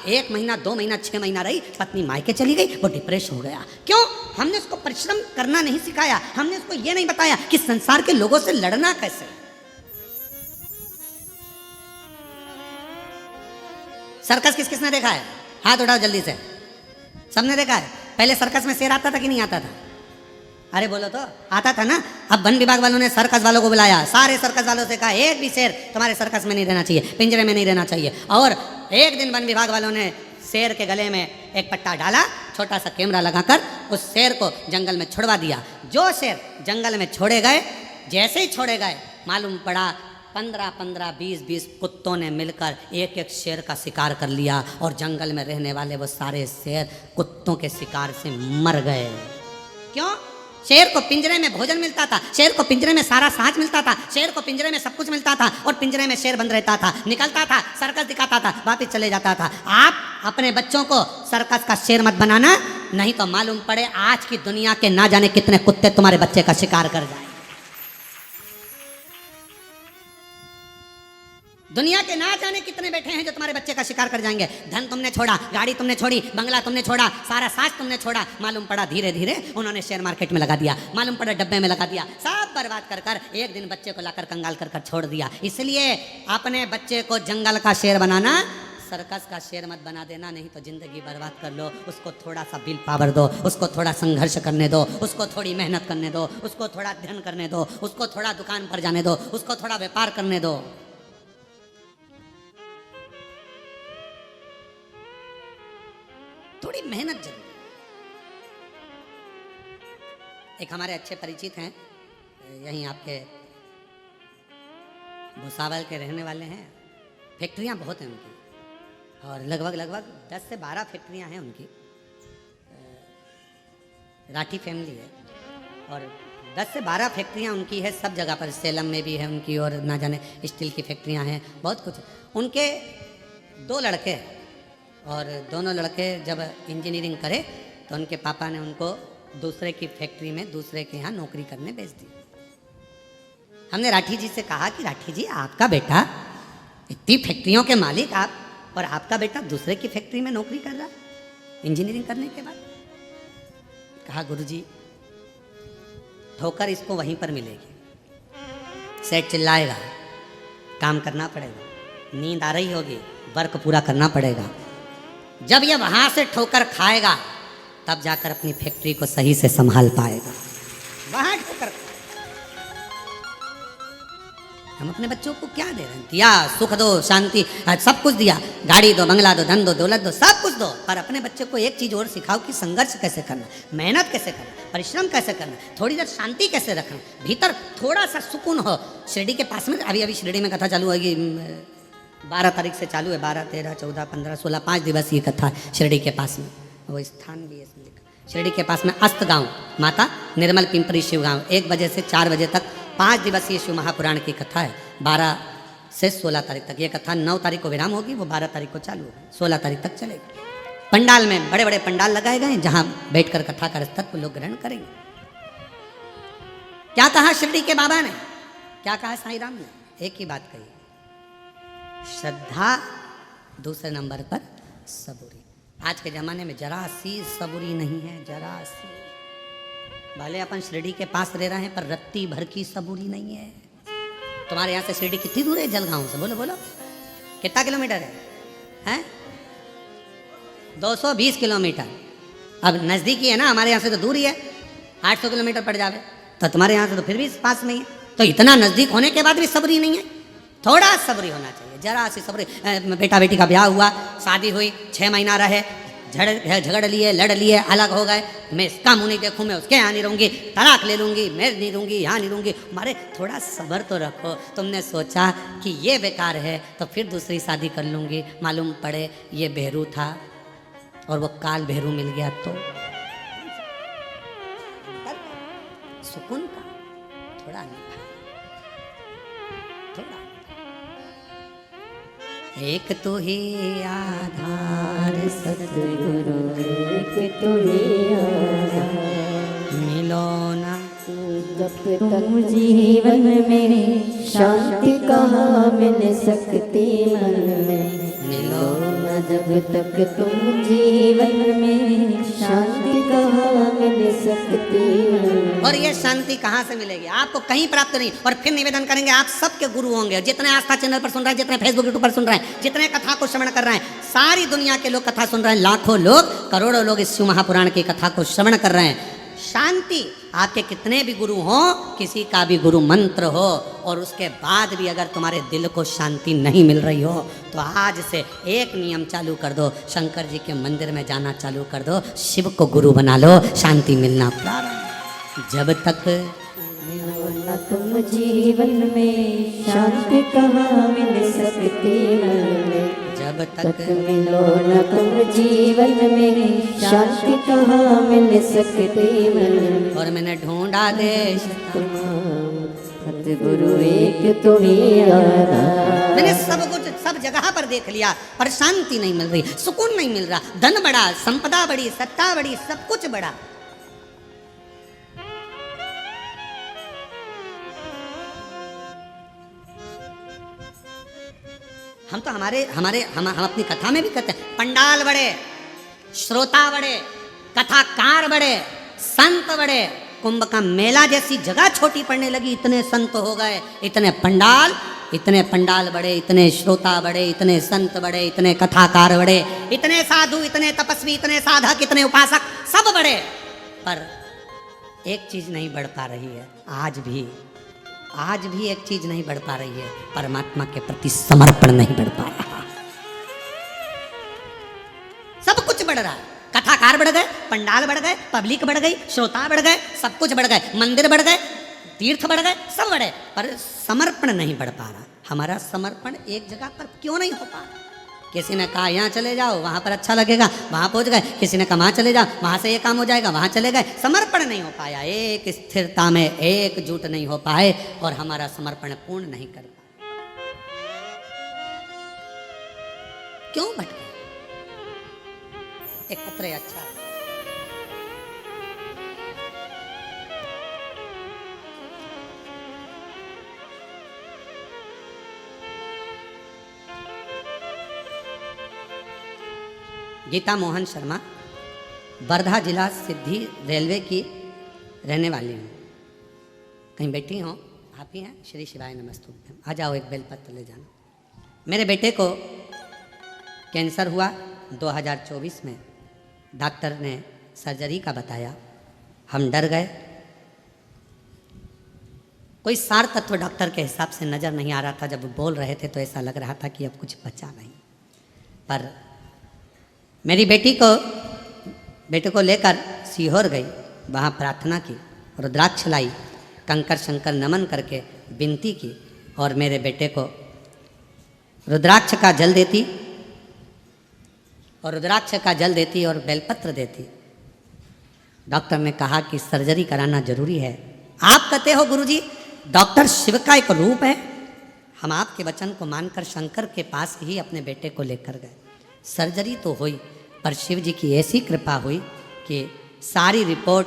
1 महीना 2 महीना 6 महीना रही, पत्नी मायके चली गई, वो डिप्रेस हो गया। क्यों? हमने उसको परिश्रम करना नहीं सिखाया, हमने उसको ये नहीं बताया कि संसार के लोगों से लड़ना कैसे। सर्कस किस किसने देखा है? हाथ उठाओ जल्दी से। सबने देखा है? पहले सर्कस में शेर आता था कि नहीं आता था? अरे बोलो तो, आता था ना। अब वन विभाग वालों ने सर्कस वालों को बुलाया, सारे सर्कस वालों से कहा एक भी शेर तुम्हारे सर्कस में नहीं रहना चाहिए, पिंजरे में नहीं रहना चाहिए। और एक दिन वन विभाग वालों ने शेर के गले में एक पट्टा डाला, छोटा सा कैमरा लगाकर उस शेर को जंगल में छोड़वा दिया। जो शेर जंगल में छोड़े गए, जैसे ही छोड़े गए, मालूम पड़ा 15-15, 20-20 कुत्तों ने मिलकर एक एक शेर का शिकार कर लिया, और जंगल में रहने वाले वो सारे शेर कुत्तों के शिकार से मर गए। क्यों? शेर को पिंजरे में भोजन मिलता था, शेर को पिंजरे में सारा साज मिलता था, शेर को पिंजरे में सब कुछ मिलता था, और पिंजरे में शेर बंद रहता था, निकलता था, सर्कस दिखाता था, वापिस चले जाता था। आप अपने बच्चों को सर्कस का शेर मत बनाना, नहीं तो मालूम पड़े आज की दुनिया के ना जाने कितने कुत्ते तुम्हारे बच्चे का शिकार कर जाए। दुनिया के ना जाने कितने बैठे हैं जो तुम्हारे बच्चे का शिकार कर जाएंगे। धन तुमने छोड़ा, गाड़ी तुमने छोड़ी, बंगला तुमने छोड़ा, सारा साज तुमने छोड़ा, मालूम पड़ा धीरे धीरे उन्होंने शेयर मार्केट में लगा दिया, मालूम पड़ा डब्बे में लगा दिया, सब बर्बाद कर कर एक दिन बच्चे को लाकर कंगाल कर कर छोड़ दिया। इसलिए अपने बच्चे को जंगल का शेर बनाना, सर्कस का शेर मत बना देना, नहीं तो जिंदगी बर्बाद कर लो। उसको थोड़ा सा विल पावर दो, उसको थोड़ा संघर्ष करने दो, उसको थोड़ी मेहनत करने दो, उसको थोड़ा अध्ययन करने दो, उसको थोड़ा दुकान पर जाने दो, उसको थोड़ा व्यापार करने दो। थोड़ी मेहनत जरूर। एक हमारे अच्छे परिचित हैं, यहीं आपके भुसावल के रहने वाले हैं, फैक्ट्रियां बहुत हैं उनकी, और लगभग 10 से 12 फैक्ट्रियां हैं उनकी। राठी फैमिली है, और 10 से 12 फैक्ट्रियां उनकी है, सब जगह पर, सेलम में भी है उनकी, और ना जाने स्टील की फैक्ट्रियां हैं, बहुत कुछ। उनके 2 लड़के हैं, और दोनों लड़के जब इंजीनियरिंग करे तो उनके पापा ने उनको दूसरे की फैक्ट्री में दूसरे के यहाँ नौकरी करने भेज दी। हमने राठी जी से कहा कि राठी जी, आपका बेटा इतनी फैक्ट्रियों के मालिक आप, और आपका बेटा दूसरे की फैक्ट्री में नौकरी कर रहा इंजीनियरिंग करने के बाद। कहा गुरुजी, ठोकर इसको वहीं पर मिलेगी, सेठ चिल्लाएगा, काम करना पड़ेगा, नींद आ रही होगी, वर्क पूरा करना पड़ेगा। जब ये वहां से ठोकर खाएगा तब जाकर अपनी फैक्ट्री को सही से संभाल पाएगा। वहां ठोकर हम अपने बच्चों को क्या दे रहे हैं? दिया, सुख दो, शांति, सब कुछ दिया, गाड़ी दो, बंगला दो, धन दो, दौलत दो, सब कुछ दो, पर अपने बच्चे को एक चीज और सिखाओ कि संघर्ष कैसे करना, मेहनत कैसे करना, परिश्रम कैसे करना, थोड़ी देर शांति कैसे रखना, भीतर थोड़ा सा सुकून हो। शिरडी के पास में अभी शिरडी में कथा चालू होगी, 12 तारीख से चालू है, 12, 13, 14, 15, 16, 5 दिवस ये कथा शिरडी के पास में। वो स्थान भी है इसमें लिखा, शिरडी के पास में अस्त गांव, माता निर्मल पिंपरी शिव गांव, 1 बजे से 4 बजे तक 5 दिवसीय शिव महापुराण की कथा है। 12 से 16 तारीख तक ये कथा 9 तारीख को विराम होगी, वो 12 तारीख को चालू होगी, 16 तारीख तक चलेगी। पंडाल में बड़े बड़े पंडाल लगाए गए हैं जहां बैठकर कथा का रस्तत्व लोग ग्रहण करेंगे। क्या कहा शिरडी के बाबा ने, क्या कहा साईं राम ने? एक ही बात कही, श्रद्धा, दूसरे नंबर पर सबूरी। आज के जमाने में जरा सी सबूरी नहीं है, जरा सी। भले अपन शिरडी के पास रह रहे हैं पर रत्ती भर की सबूरी नहीं है। तुम्हारे यहाँ से शिरडी कितनी दूर है? जलगांव से बोलो बोलो कितना किलोमीटर है? 220 किलोमीटर। अब नज़दीकी है ना, हमारे यहाँ से तो दूर ही है, 800 किलोमीटर पड़ जावे, तो तुम्हारे यहाँ से तो फिर भी पास में ही है। तो इतना नज़दीक होने के बाद भी सबरी नहीं है, थोड़ा सबरी होना चाहिए, जरा सी सबरी। बेटा बेटी का ब्याह हुआ, शादी हुई, 6 महीना रहे, झगड़ लिए, लड़ लिए, अलग हो गए, मैं इसका मुँह नहीं देखूँ, मैं उसके यहाँ नहीं रहूँगी, तलाक ले लूँगी, मैं नहीं रहूँगी, यहाँ नहीं रहूँगी। हमारे थोड़ा सब्र तो रखो। तुमने सोचा कि ये बेकार है तो फिर दूसरी शादी कर लूँगी, मालूम पड़े ये बेहरू था और वो काल बेहरू मिल गया तो सुकून का थोड़ा नहीं, थोड़ा। एक तो ही आधार सतगुरु, एक तो ही आधार, मिलो ना जब तक जीवन में शांति कहाँ मिल सकती मन में, मिलो ना जब तक तुम जीवन में शांति कहाँ मिल सकती मन। और ये शांति कहाँ से मिलेगी? आपको कहीं प्राप्त नहीं। और फिर निवेदन करेंगे, आप सबके गुरु होंगे, जितने आस्था चैनल पर सुन रहे हैं, जितने फेसबुक यूट्यूब पर सुन रहे हैं, जितने कथा को श्रवण कर रहे हैं, सारी दुनिया के लोग कथा सुन रहे हैं, लाखों लोग, करोड़ों लोग इस शिव महापुराण की कथा को श्रवण कर रहे हैं। शांति, आपके कितने भी गुरु हो, किसी का भी गुरु मंत्र हो, और उसके बाद भी अगर तुम्हारे दिल को शांति नहीं मिल रही हो तो आज से एक नियम चालू कर दो, शंकर जी के मंदिर में जाना चालू कर दो, शिव को गुरु बना लो, शांति मिलना प्रारंभ। जब तक मिलो न तुम जीवन में शांति कहाँ मिल सकती मन में, जब तक मिलो न तुम जीवन में शांति कहाँ मिल सकती मन में। और मैंने ढूंढा देश, सतगुरु एक तुम्ही आधार। मैंने सब कुछ सब जगह पर देख लिया पर शांति नहीं मिल रही, सुकून नहीं मिल रहा। धन बड़ा, संपदा बड़ी, सत्ता बड़ी, सब कुछ बड़ा, हम तो हम अपनी कथा में भी कहते हैं, पंडाल बड़े, श्रोता बड़े, कथाकार बड़े, संत बड़े, कुंभ का मेला जैसी जगह छोटी पड़ने लगी, इतने संत हो गए, इतने पंडाल बड़े, इतने श्रोता बड़े, इतने संत बड़े, इतने कथाकार बड़े, इतने साधु, इतने तपस्वी, इतने साधक, इतने उपासक, सब बड़े, पर एक चीज नहीं बढ़ पा रही है। आज भी एक चीज नहीं बढ़ पा रही है, परमात्मा के प्रति समर्पण नहीं बढ़ पा रहा। सब कुछ बढ़ रहा है, कथाकार बढ़ गए, पंडाल बढ़ गए, पब्लिक बढ़ गई, श्रोता बढ़ गए, सब कुछ बढ़ गए, मंदिर बढ़ गए, तीर्थ बढ़ गए, सब बढ़े, पर समर्पण नहीं बढ़ पा रहा। हमारा समर्पण एक जगह पर क्यों नहीं हो पा रहा? किसी ने कहा यहाँ चले जाओ, वहाँ पर अच्छा लगेगा, वहाँ पहुँच गए, किसी ने कहा वहाँ चले जाओ, वहाँ से ये काम हो जाएगा, वहाँ चले गए, समर्पण नहीं हो पाया, एक स्थिरता में एकजुट नहीं हो पाए और हमारा समर्पण पूर्ण नहीं कर पाए। क्यों भटके? एक पत्र अच्छा है। गीता मोहन शर्मा, वर्धा जिला सिद्धि रेलवे की रहने वाली हूँ। कहीं बैठी हो? आप ही हैं? श्री शिवाय नमस्तुभ्यम। आ जाओ, एक बेलपत्र ले जाना। मेरे बेटे को कैंसर हुआ 2024 में। डॉक्टर ने सर्जरी का बताया, हम डर गए। कोई सार तत्व डॉक्टर के हिसाब से नज़र नहीं आ रहा था। जब बोल रहे थे तो ऐसा लग रहा था कि अब कुछ बचा नहीं। पर मेरी बेटे को लेकर सीहोर गई, वहाँ प्रार्थना की, रुद्राक्ष लाई, कंकर शंकर नमन करके विनती की और मेरे बेटे को रुद्राक्ष का जल देती और बेलपत्र देती। डॉक्टर ने कहा कि सर्जरी कराना जरूरी है। आप कहते हो गुरुजी डॉक्टर शिव का एक रूप है। हम आपके वचन को मानकर शंकर के पास ही अपने बेटे को लेकर गए। सर्जरी तो हुई, पर शिव जी की ऐसी कृपा हुई कि सारी रिपोर्ट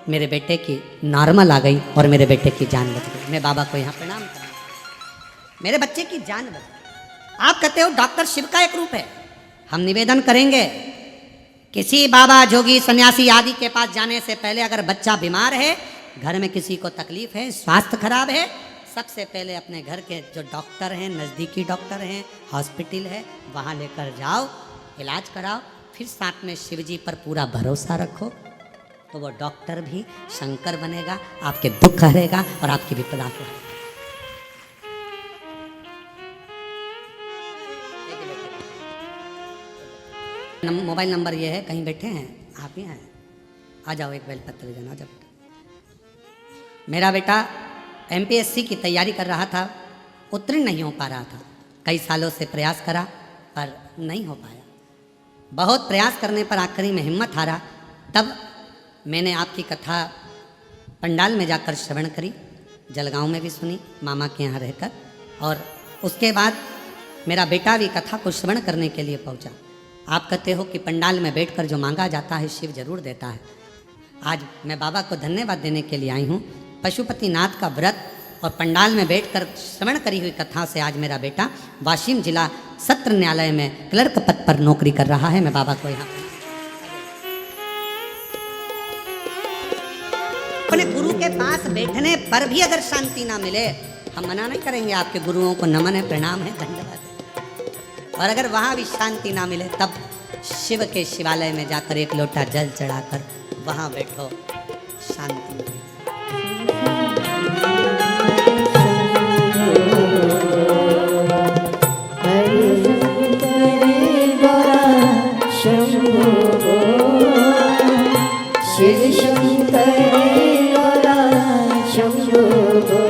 मेरे बेटे की नॉर्मल आ गई और मेरे बेटे की जान बच गई। मैं बाबा को यहाँ प्रणाम करता हूँ, मेरे बच्चे की जान बच गई। आप कहते हो डॉक्टर शिव का एक रूप है। हम निवेदन करेंगे, किसी बाबा जोगी सन्यासी आदि के पास जाने से पहले अगर बच्चा बीमार है, घर में किसी को तकलीफ है, स्वास्थ्य खराब है, सबसे पहले अपने घर के जो डॉक्टर हैं, नज़दीकी डॉक्टर हैं, हॉस्पिटल है, वहाँ लेकर जाओ, इलाज कराओ। फिर साथ में शिव जी पर पूरा भरोसा रखो, तो वो डॉक्टर भी शंकर बनेगा, आपके दुख हरेगा और आपकी विपदा को हरेगा। मोबाइल नंबर ये है, कहीं बैठे हैं आप ही हैं? आ जाओ, एक बेलपत्र ले जाना। आ जाओ बेटा। मेरा बेटा MPSC की तैयारी कर रहा था, उत्तीर्ण नहीं हो पा रहा था। कई सालों से प्रयास करा पर नहीं हो पाया। बहुत प्रयास करने पर आखिरी में हिम्मत हारा। तब मैंने आपकी कथा पंडाल में जाकर श्रवण करी, जलगांव में भी सुनी मामा के यहाँ रहकर, और उसके बाद मेरा बेटा भी कथा को श्रवण करने के लिए पहुँचा। आप कहते हो कि पंडाल में बैठकर जो मांगा जाता है शिव जरूर देता है। आज मैं बाबा को धन्यवाद देने के लिए आई हूँ। पशुपतिनाथ का व्रत और पंडाल में बैठकर श्रवण करी हुई कथा से आज मेरा बेटा वाशिम जिला सत्र न्यायालय में क्लर्क पद पर नौकरी कर रहा है। मैं बाबा को यहाँ अपने गुरु के पास बैठने पर भी अगर शांति ना मिले, हम मना नहीं करेंगे। आपके गुरुओं को नमन है, प्रणाम है, धन्यवाद है। और अगर वहाँ भी शांति ना मिले, तब शिव के शिवालय में जाकर एक लोटा जल चढ़ाकर वहाँ बैठो, शांति मिले। शिव शंकर शंभो,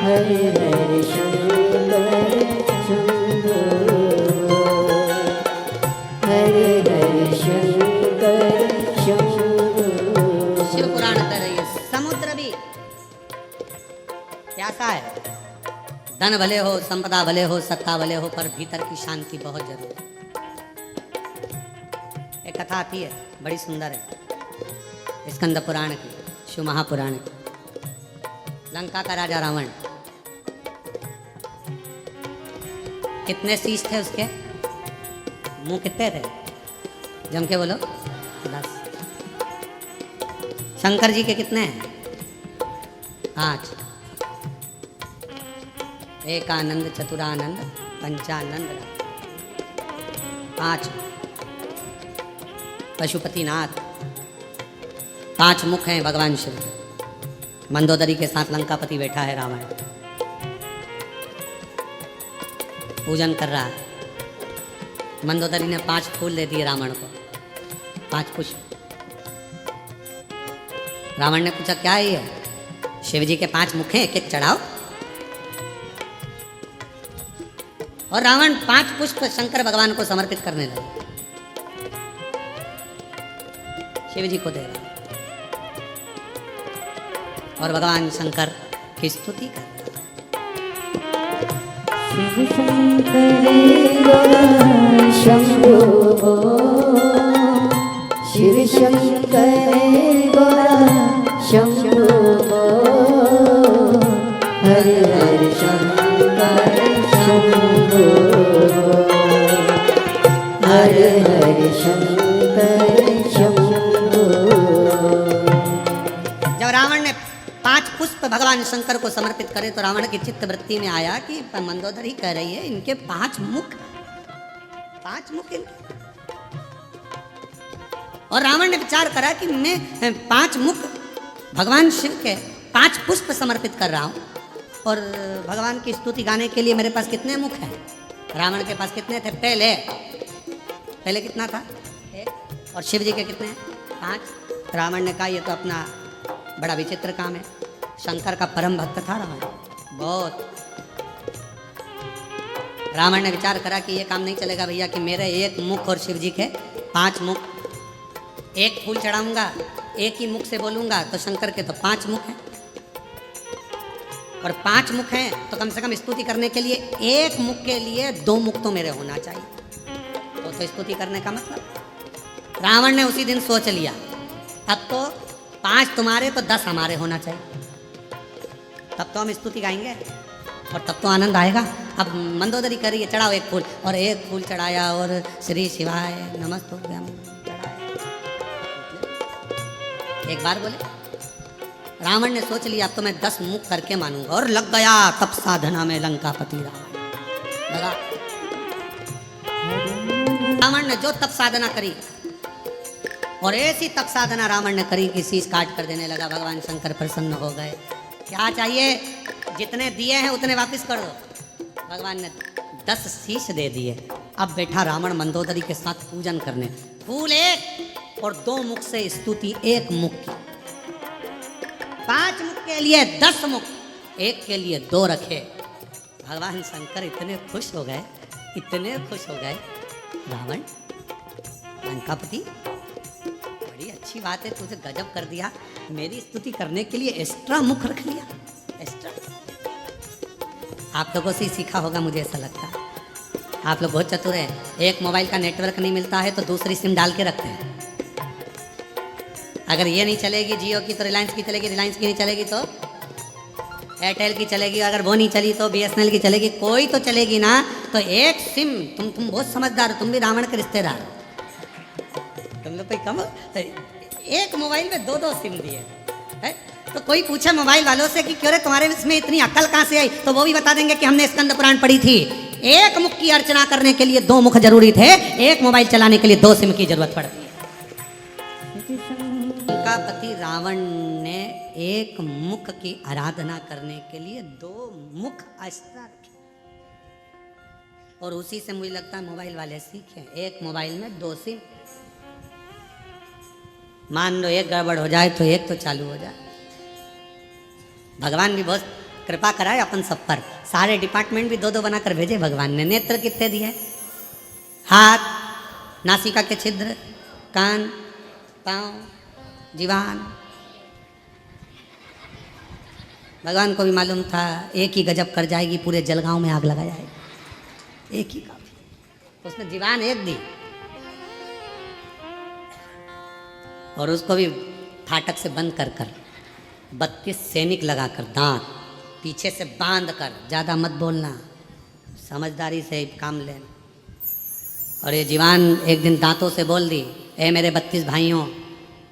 हरे हरे शंकर शंभो, हरे हरे शंकर शंभो। शिव पुराण कर रही है। समुद्र भी प्यासा है। धन भले हो, संपदा भले हो, सत्ता भले हो, पर भीतर की शांति बहुत जरूरी है। एक कथा आती है, बड़ी सुंदर है, स्कंद पुराण की, शिव महापुराण की। लंका का राजा रावण, कितने शीश थे उसके? मुंह कितने थे? जम के बोलो। 10। शंकर जी के कितने हैं? 5। एकानंद, चतुरानंद, पंचानंद, 5। पशुपतिनाथ, 5 मुख हैं भगवान शिव के। मंदोदरी के साथ लंकापति बैठा है रावण, पूजन कर रहा है। मंदोदरी ने 5 फूल दे दिए रावण को, 5 पुष्प। रावण ने पूछा क्या है ये? शिव जी के 5 मुख हैं, एक एक चढ़ाओ। और रावण 5 पुष्प शंकर भगवान को समर्पित करने लगा, शिव जी को दे रहा, और भगवान शंकर की स्तुति कर शिव शंकर शंभो। शंकर गौरा शंभो हर हर शंकर शंभो हर हर शंकर शंभो। जब रावण ने 5 पुष्प भगवान शंकर को समर्पित करे तो रावण की चित्त वृत्ति में आया कि मंदोदरी कह रही है इनके 5 मुख इनके। और रावण ने विचार करा कि मैं 5 मुख भगवान शिव के 5 पुष्प समर्पित कर रहा हूं और भगवान की स्तुति गाने के लिए मेरे पास कितने मुख हैं? रावण के पास कितने थे? पहले कितना था? 1। और शिव जी के कितने हैं? 5। रावण ने कहा ये तो अपना बड़ा विचित्र काम है। शंकर का परम भक्त था रावण बहुत। रावण ने विचार करा कि ये काम नहीं चलेगा भैया कि मेरे 1 मुख और शिव जी के 5 मुख। 1 फूल चढ़ाऊंगा, 1 ही मुख से बोलूंगा तो शंकर के तो 5 मुख हैं और 5 मुख हैं तो कम से कम स्तुति करने के लिए 1 मुख के लिए 2 मुख तो मेरे होना चाहिए। तो स्तुति करने का मतलब रावण ने उसी दिन सोच लिया अब तो 5 तुम्हारे तो 10 हमारे होना चाहिए, तब तो हम स्तुति गाएंगे और तब तो आनंद आएगा। अब मंदोदरी कर रही है चढ़ाओ 1 फूल और 1 फूल चढ़ाया और श्री शिवाय नमस्तुभ्यं चढ़ाया। एक बार बोले रावण ने सोच लिया अब तो मैं 10 मुख करके मानूंगा और लग गया तप साधना में लंकापति रावण लगा। रावण ने जो तप साधना करी और ऐसी तप साधना रावण ने करी कि शीश काट कर देने लगा। भगवान शंकर प्रसन्न हो गए। क्या चाहिए? जितने दिए हैं उतने वापस कर दो। भगवान ने 10 शीश दे दिए। अब बैठा रावण मंदोदरी के साथ पूजन करने। फूल 1 और 2 मुख से स्तुति 1 मुख की। 5 मुख के लिए 10 मुख, 1 के लिए 2 रखे। भगवान शंकर इतने खुश हो गए, इतने खुश हो गए। रावण लंकापति बड़ी अच्छी बात है, तुझे गजब कर दिया। मेरी स्तुति करने के लिए एक्स्ट्रा मुख रख लिया। एक्स्ट्रा आप लोगों से ही सीखा होगा, मुझे ऐसा लगता है। आप लोग बहुत चतुर हैं। एक मोबाइल का नेटवर्क नहीं मिलता है तो दूसरी सिम डाल के रखते हैं। अगर ये नहीं चलेगी जियो की तो रिलायंस की चलेगी, रिलायंस की नहीं चलेगी तो एयरटेल की चलेगी, अगर वो नहीं चली तो BSNL की चलेगी, कोई तो चलेगी ना। तो एक सिम तुम बहुत समझदार हो, तुम भी रावण के रिश्तेदार हो। तुम लोग कोई कम, एक मोबाइल में 2-2 सिम दिए है। तो कोई पूछे मोबाइल वालों से कि क्यों रे तुम्हारे इसमें इतनी अक्ल कहाँ से आई, तो वो भी बता देंगे कि हमने स्कंद पुराण पढ़ी थी। 1 मुख की अर्चना करने के लिए 2 मुख जरूरी थे, 1 मोबाइल चलाने के लिए 2 सिम की जरूरत पड़ती है। लंकापति रावण ने 1 मुख की आराधना करने के लिए 2 मुख अस्त्र रखे और उसी से मुझे लगता है मोबाइल वाले सीखे। 1 मोबाइल में 2 सिम। मान लो 1 गड़बड़ हो जाए तो 1 तो चालू हो जाए। भगवान भी बहुत कृपा कराए अपन सब पर। सारे डिपार्टमेंट भी 2-2 बनाकर भेजे भगवान ने। नेत्र कितने दिए? हाथ, नासिका के छिद्र, कान, पाँव, जीवान। भगवान को भी मालूम था 1 ही गजब कर जाएगी, पूरे जलगांव में आग लगा जाएगी। 1 ही काफी। उसने जीवान 1 दी और उसको भी फाटक से बंद कर 32 सैनिक लगाकर, दांत पीछे से बांध कर, ज़्यादा मत बोलना, समझदारी से काम लेना। और ये जीवान एक दिन दांतों से बोल दी, ए मेरे 32 भाइयों,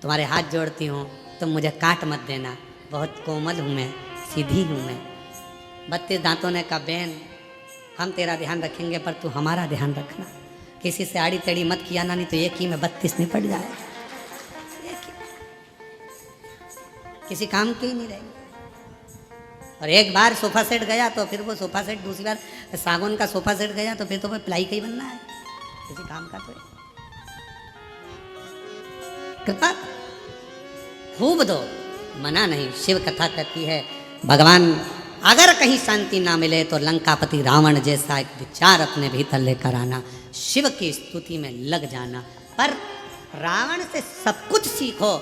तुम्हारे हाथ जोड़ती हूँ, तुम मुझे काट मत देना, बहुत कोमल हूँ मैं, सीधी हूँ मैं। 32 दांतों ने कहा बहन हम तेरा ध्यान रखेंगे पर तू हमारा ध्यान रखना, किसी से आड़ी टेढ़ी मत किया ना, नहीं तो 1 ही में 32 निपट जाए। किसी काम की ही नहीं रहेगी। और एक बार सोफा सेट गया तो फिर वो सोफा सेट, दूसरी बार सागौन का सोफा सेट गया तो फिर तो प्लाई का ही बनना है, किसी काम का तो। कृपा खूब दो, मना नहीं। शिव कथा कहती है भगवान अगर कहीं शांति ना मिले तो लंकापति रावण जैसा एक विचार अपने भीतर लेकर आना, शिव की स्तुति में लग जाना। पर रावण से सब कुछ सीखो,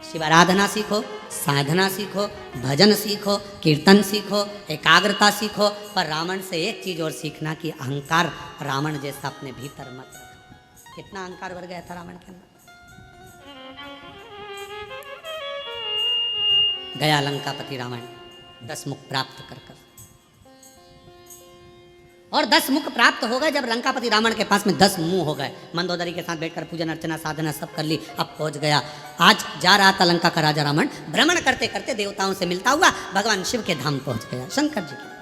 शिव आराधना सीखो, साधना सीखो, भजन सीखो, कीर्तन सीखो, एकाग्रता सीखो, पर रावण से एक चीज और सीखना कि अहंकार रावण जैसा अपने भीतर मत रखो। कितना अहंकार भर गया था रावण के अंदर। गया लंकापति रावण 10 मुख प्राप्त कर कर। और 10 मुख प्राप्त हो गए जब लंकापति रावण के पास में 10 मुंह हो गए। मंदोदरी के साथ बैठकर पूजन अर्चना साधना सब कर ली, अब पहुंच गया। आज जा रहा था लंका का राजा रावण, भ्रमण करते करते देवताओं से मिलता हुआ भगवान शिव के धाम पहुंच गया, शंकर जी के।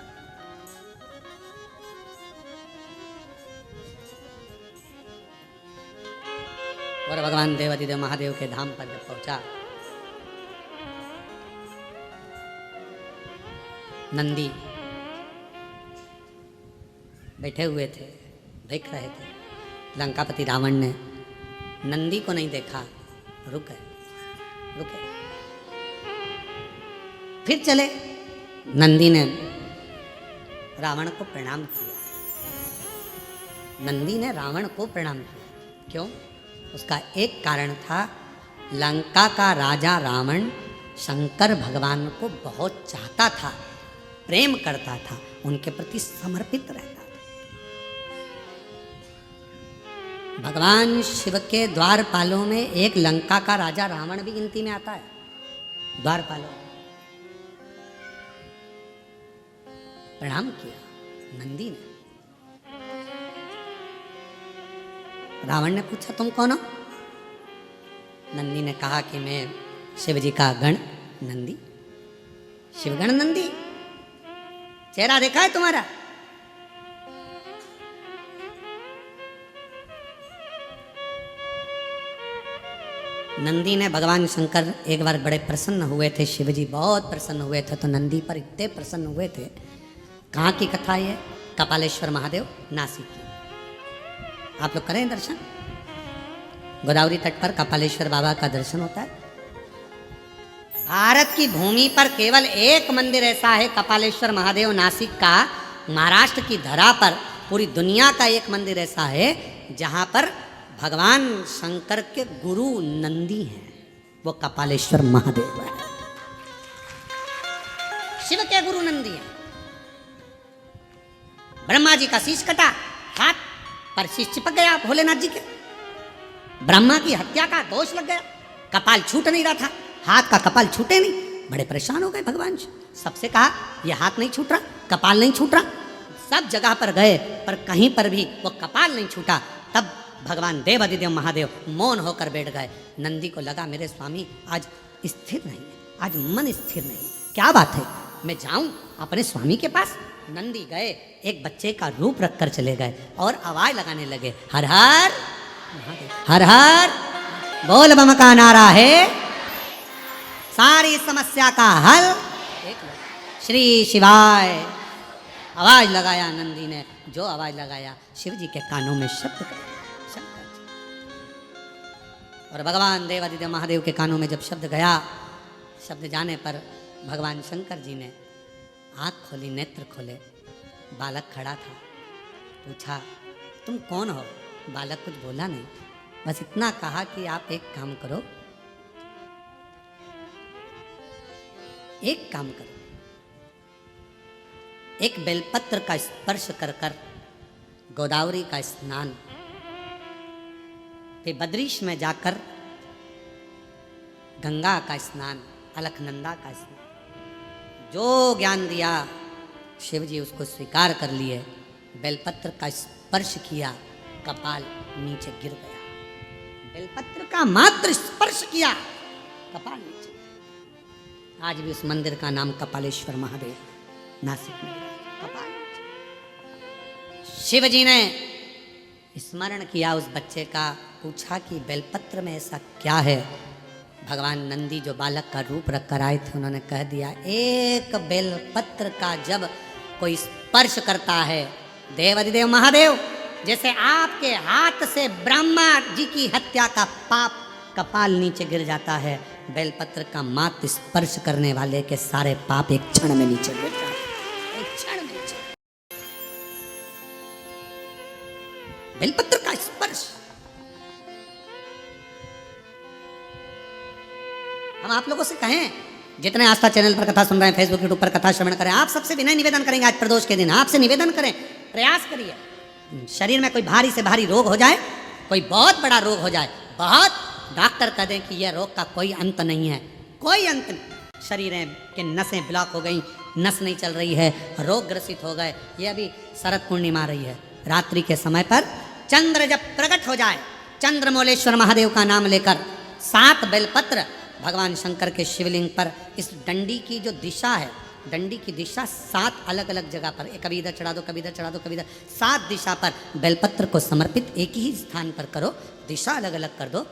और भगवान देवादिदेव महादेव के धाम पर जब पहुंचा, नंदी बैठे हुए थे, देख रहे थे। लंकापति रावण ने नंदी को नहीं देखा, रुके रुके, फिर चले। नंदी ने रावण को प्रणाम किया। नंदी ने रावण को प्रणाम किया। क्यों? उसका एक कारण था, लंका का राजा रावण शंकर भगवान को बहुत चाहता था, प्रेम करता था, उनके प्रति समर्पित रहता था। भगवान शिव के द्वारपालों में एक लंका का राजा रावण भी गिनती में आता है। द्वारपालों प्रणाम किया नंदी ने। रावण ने पूछा, तुम कौन हो? नंदी ने कहा कि मैं शिव जी का गण नंदी, शिवगण नंदी। चेहरा देखा है तुम्हारा? नंदी ने, भगवान शंकर एक बार बड़े प्रसन्न हुए थे, शिव जी बहुत प्रसन्न हुए थे, तो नंदी पर इतने प्रसन्न हुए थे। कहाँ की कथा है? कपालेश्वर महादेव, नासिक की। आप लोग करें दर्शन, गोदावरी तट पर कपालेश्वर बाबा का दर्शन होता है। भारत की भूमि पर केवल एक मंदिर ऐसा है, कपालेश्वर महादेव नासिक का। महाराष्ट्र की धरा पर पूरी दुनिया का एक मंदिर ऐसा है जहां पर भगवान शंकर के गुरु नंदी हैं, वो कपालेश्वर महादेव है। शिव के गुरु नंदी हैं। ब्रह्मा जी का शीश कटा, हाथ पर शीश चिपक गया भोलेनाथ जी के। ब्रह्मा की हत्या का दोष लग गया, कपाल छूट नहीं रहा था, हाथ का कपाल छूटे नहीं। बड़े परेशान हो गए भगवान। सबसे कहा, यह हाथ नहीं छूट रहा, कपाल नहीं छूट रहा। सब जगह पर गए पर कहीं पर भी वो कपाल नहीं छूटा। तब भगवान देवादिदेव महादेव मौन होकर बैठ गए। नंदी को लगा, मेरे स्वामी आज स्थिर नहीं है, आज मन स्थिर नहीं, क्या बात है, मैं जाऊं अपने स्वामी के पास। नंदी गए, एक बच्चे का रूप रखकर चले गए और आवाज लगाने लगे, हर हर हर हर बोल बम का नारा है सारी समस्या का हल, श्री शिवाय। आवाज लगाया नंदी ने, जो आवाज लगाया शिव जी के कानों में शब्द गया। और भगवान देवादिदेव महादेव के कानों में जब शब्द गया, शब्द जाने पर भगवान शंकर जी ने आँख खोली, नेत्र खोले। बालक खड़ा था, पूछा, तुम कौन हो? बालक कुछ बोला नहीं, बस इतना कहा कि आप एक काम करो, एक काम करो, एक बेलपत्र का स्पर्श कर कर गोदावरी का स्नान, फिर बद्रीश में जाकर गंगा का स्नान, अलकनंदा का स्नान। जो ज्ञान दिया शिव जी उसको स्वीकार कर लिए। बेलपत्र का स्पर्श किया, कपाल नीचे गिर गया। बेलपत्र का मात्र स्पर्श किया, कपाल नीचे। आज भी उस मंदिर का नाम कपालेश्वर महादेव नासिक में कपाल नीचे। शिव जी ने स्मरण किया उस बच्चे का, पूछा कि बेलपत्र में ऐसा क्या है? भगवान नंदी जो बालक का रूप रख कर आए थे, उन्होंने कह दिया, एक बेलपत्र का जब कोई स्पर्श करता है, देवादिदेव महादेव, जैसे आपके हाथ से ब्रह्मा जी की हत्या का पाप कपाल नीचे गिर जाता है, बेलपत्र का मात्र स्पर्श करने वाले के सारे पाप एक क्षण में नीचे गिर जाते हैं, एक क्षण में नीचे। बेलपत्र का स्पर्श। हम आप लोगों से कहें, जितने आस्था चैनल पर कथा सुन रहे हैं, फेसबुक यूट्यूब पर कथा श्रवण करें, आप सबसे विनय निवेदन करेंगे, आज प्रदोष के दिन आपसे निवेदन करें, प्रयास करिए। शरीर में कोई भारी से भारी रोग हो जाए, कोई बहुत बड़ा रोग हो जाए, बहुत, डॉक्टर कह दें कि यह रोग का कोई अंत नहीं है, कोई अंत नहीं, शरीरें के नसें ब्लॉक हो गई, नस नहीं चल रही है, रोग ग्रसित हो गए। ये अभी शरद पूर्णिमा रही है, रात्रि के समय पर चंद्र जब प्रकट हो जाए, चंद्रमौलेश्वर महादेव का नाम लेकर 7 बेलपत्र भगवान शंकर के शिवलिंग पर, इस डंडी की जो दिशा है, डंडी की दिशा 7 अलग अलग जगह पर, कभी इधर चढ़ा दो, कभी इधर चढ़ा दो, कभी इधर, 7 दिशा पर बेलपत्र को समर्पित एक ही स्थान पर करो, दिशा अलग अलग कर दो।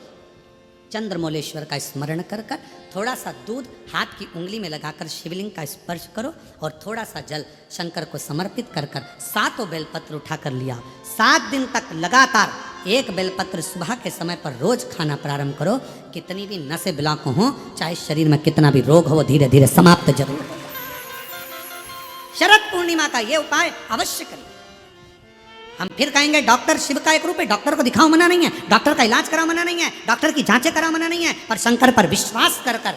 चंद्रमौलेश्वर का स्मरण कर कर थोड़ा सा दूध हाथ की उंगली में लगाकर शिवलिंग का स्पर्श करो और थोड़ा सा जल शंकर को समर्पित कर कर 7 बेलपत्र उठाकर लिया। 7 दिन तक लगातार 1 बेलपत्र सुबह के समय पर रोज खाना प्रारंभ करो। कितनी भी नसें ब्लॉक हो, चाहे शरीर में कितना भी रोग हो, धीरे धीरे समाप्त जरूर होगा। शरद पूर्णिमा का ये उपाय अवश्य करिए। हम फिर कहेंगे डॉक्टर शिव का एक रूप है, डॉक्टर को दिखाओ मना नहीं है, डॉक्टर का इलाज कराओ मना नहीं है, डॉक्टर की जांचें कराओ मना नहीं है, पर शंकर पर विश्वास कर कर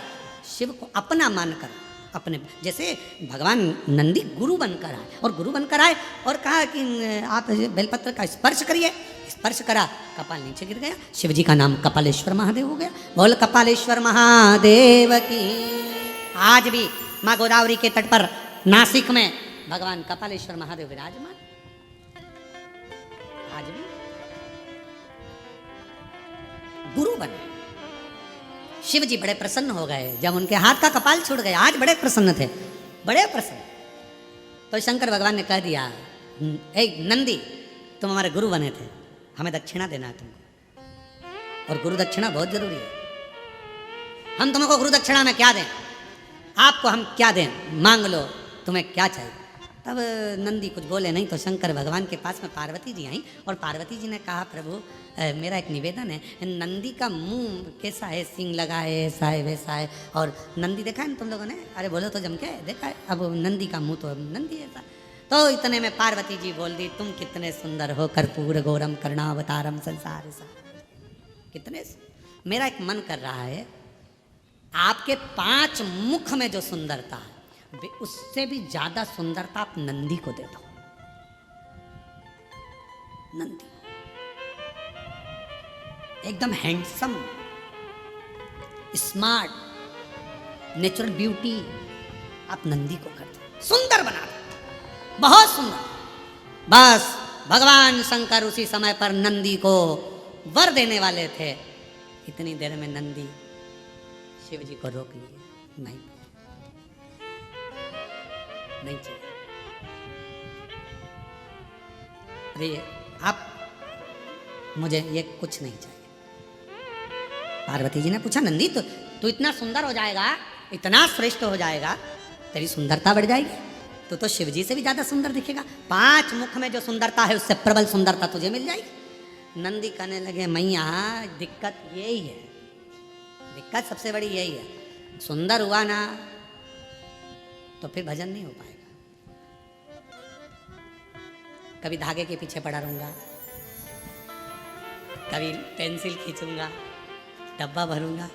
शिव को अपना मानकर, अपने जैसे भगवान नंदी गुरु बनकर आए, और गुरु बनकर आए और कहा कि आप बेलपत्र का स्पर्श करिए। स्पर्श करा, कपाल नीचे गिर गया, शिव जी का नाम कपालेश्वर महादेव हो गया। बोल कपालेश्वर महादेव की। आज भी माँ गोदावरी के तट पर नासिक में भगवान कपालेश्वर महादेव विराजमान। आज भी गुरु बने। शिव जी बड़े प्रसन्न हो गए जब उनके हाथ का कपाल छूट गया। आज बड़े प्रसन्न थे, बड़े प्रसन्न। तो शंकर भगवान ने कह दिया, ए नंदी, तुम हमारे गुरु बने थे, हमें दक्षिणा देना है तुमको, और गुरु दक्षिणा बहुत जरूरी है। हम तुमको गुरु दक्षिणा में क्या दें, आपको हम क्या दें, मांग लो, तुम्हें क्या चाहिए। तब नंदी कुछ बोले नहीं, तो शंकर भगवान के पास में पार्वती जी आई और पार्वती जी ने कहा, प्रभु मेरा एक निवेदन है, नंदी का मुंह कैसा है, सींग लगा है, ऐसा है वैसा है, और नंदी देखा है ना तुम लोगों ने, अरे बोलो तो जम के देखा है, अब नंदी का मुंह तो नंदी ऐसा। तो इतने में पार्वती जी बोल दी, तुम कितने सुंदर हो, कर्पूर गौरम करुणावतारम संसार सा। कितने, मेरा एक मन कर रहा है, आपके 5 मुख में जो सुंदरता है उससे भी ज्यादा सुंदरता आप नंदी को दे दो। नंदी एकदम हैंडसम, स्मार्ट, नेचुरल ब्यूटी आप नंदी को कर दो, सुंदर बना दो, बहुत सुंदर। बस भगवान शंकर उसी समय पर नंदी को वर देने वाले थे। इतनी देर में नंदी शिव जी को रोक लिए, नहीं चाहिए। अरे आप, मुझे ये कुछ नहीं चाहिए। पार्वती जी ने पूछा, नंदी तू इतना सुंदर हो जाएगा, इतना श्रेष्ठ हो जाएगा, तेरी सुंदरता बढ़ जाएगी, तो शिव जी से भी ज्यादा सुंदर दिखेगा। 5 मुख में जो सुंदरता है उससे प्रबल सुंदरता तुझे मिल जाएगी। नंदी कहने लगे, मैया दिक्कत यही है, दिक्कत सबसे बड़ी यही है, सुंदर हुआ ना तो फिर भजन नहीं हो पाएगा। कभी धागे के पीछे पड़ा रहूंगा, कभी पेंसिल खींचूंगा, डब्बा भरूंगा,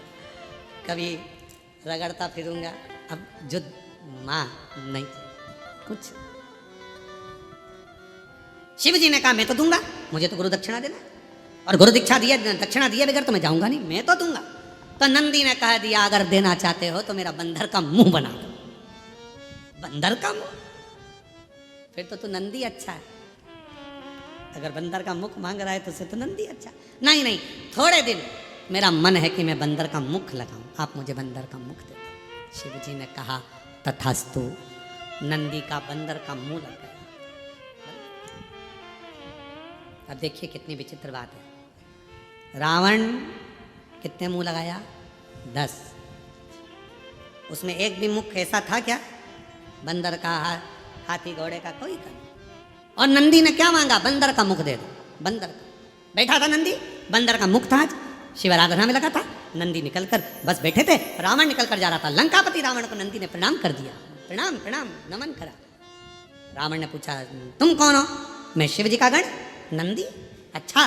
कभी रगड़ता फिरूंगा। अब जो माँ नहीं, कुछ। शिव जी ने कहा, मैं तो दूंगा, मुझे तो गुरु दक्षिणा देना, और गुरु दीक्षा दिए, दक्षिणा दिए बगैर तो मैं जाऊंगा नहीं, मैं तो दूंगा। तो नंदी ने कह दिया, अगर देना चाहते हो तो मेरा बंदर का मुंह बना दो। बंदर का मुंह, फिर तो तू नंदी अच्छा है। अगर बंदर का मुख मांग रहा है तो उसे तो नंदी अच्छा। नहीं नहीं, थोड़े दिन मेरा मन है कि मैं बंदर का मुख लगाऊं, आप मुझे बंदर का मुख दे दो। शिव जी ने कहा, तथास्तु। नंदी का बंदर का मुंह लग गया। अब देखिए कितनी विचित्र बात है। रावण कितने मुंह लगाया? 10। उसमें एक भी मुख ऐसा था क्या? बंदर का, हाथी घोड़े का कोई का। और नंदी ने क्या मांगा? बंदर का मुख दे दो। बंदर का बैठा था नंदी, बंदर का मुख था। आज शिवराधना में लगा था। नंदी निकलकर बस बैठे थे, रावण निकलकर जा रहा था। लंकापति रावण को नंदी ने प्रणाम कर दिया। प्रणाम प्रणाम नमन करा। रावण ने पूछा, तुम कौन हो? मैं शिव जी का गण नंदी। अच्छा,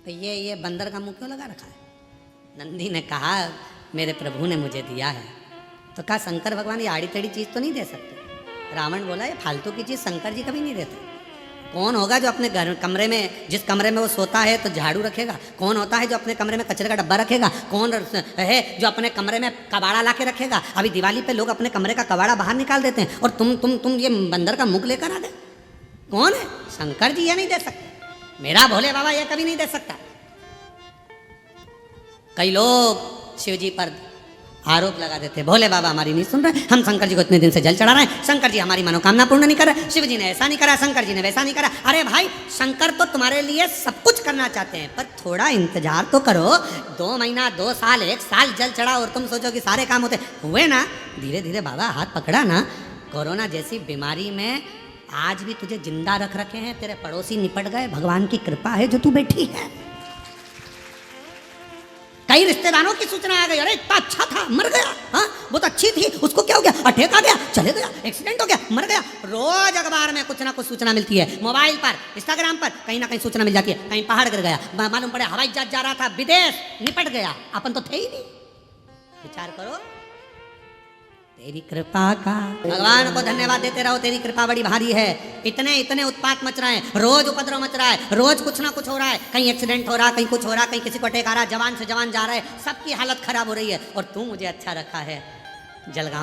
तो ये बंदर का मुंह क्यों लगा रखा है? नंदी ने कहा, मेरे प्रभु ने मुझे दिया है। तो कहा, शंकर भगवान ये आड़ी टेढ़ी चीज तो नहीं दे सकते। रावण बोला, ये फालतू की चीज शंकर जी कभी नहीं देते। कौन होगा जो अपने घर कमरे में, जिस कमरे में वो सोता है तो झाड़ू रखेगा? कौन होता है जो अपने कमरे में कचरे का डब्बा रखेगा? कौन है जो अपने कमरे में कबाड़ा ला के रखेगा? अभी दिवाली पे लोग अपने कमरे का कबाड़ा बाहर निकाल देते हैं और तुम ये बंदर का मुख लेकर आ गए। कौन है? शंकर जी ये नहीं दे सकते, मेरा भोले बाबा ये कभी नहीं दे सकता। कई लोग शिव जी पर आरोप लगा देते, भोले बाबा हमारी नहीं सुन रहे, हम शंकर जी को इतने दिन से जल चढ़ा रहे हैं, शंकर जी हमारी मनोकामना पूर्ण नहीं कर रहे, शिव जी ने ऐसा नहीं करा, शंकर जी ने वैसा नहीं करा। अरे भाई, शंकर तो तुम्हारे लिए सब कुछ करना चाहते हैं, पर थोड़ा इंतजार तो करो। 2 महीना, 2 साल, 1 साल जल चढ़ा और तुम सोचो कि सारे काम होते हुए ना। धीरे धीरे बाबा हाथ पकड़ा ना। कोरोना जैसी बीमारी में आज भी तुझे जिंदा रख रखे हैं, तेरे पड़ोसी निपट गए, भगवान की कृपा है जो तू बैठी है। कई रिश्तेदारों की सूचना आ गई, अरे इतना अच्छा था, मर गया, हाँ बहुत अच्छी थी, उसको क्या हो गया, अटैक आ गया, चले गया, एक्सीडेंट हो गया, मर गया। रोज अखबार में कुछ ना कुछ सूचना मिलती है, मोबाइल पर, इंस्टाग्राम पर कहीं ना कहीं सूचना मिल जाती है। कहीं पहाड़ गिर गया, मालूम पड़े हवाई जहाज जा रहा था विदेश, निपट गया, अपन तो थे ही नहीं। विचार करो, तेरी कृपा का भगवान को धन्यवाद देते रहो। तेरी कृपा बड़ी भारी है। इतने इतने उत्पात मच रहे हैं, रोज उपद्रव मच रहा है, रोज कुछ ना कुछ हो रहा है, कहीं एक्सीडेंट हो रहा है, कहीं कुछ हो रहा है, कहीं किसी को अटैक आ रहा है, जवान से जवान जा रहा है, सबकी हालत खराब हो रही है, और तू मुझे अच्छा रखा है। जलगांव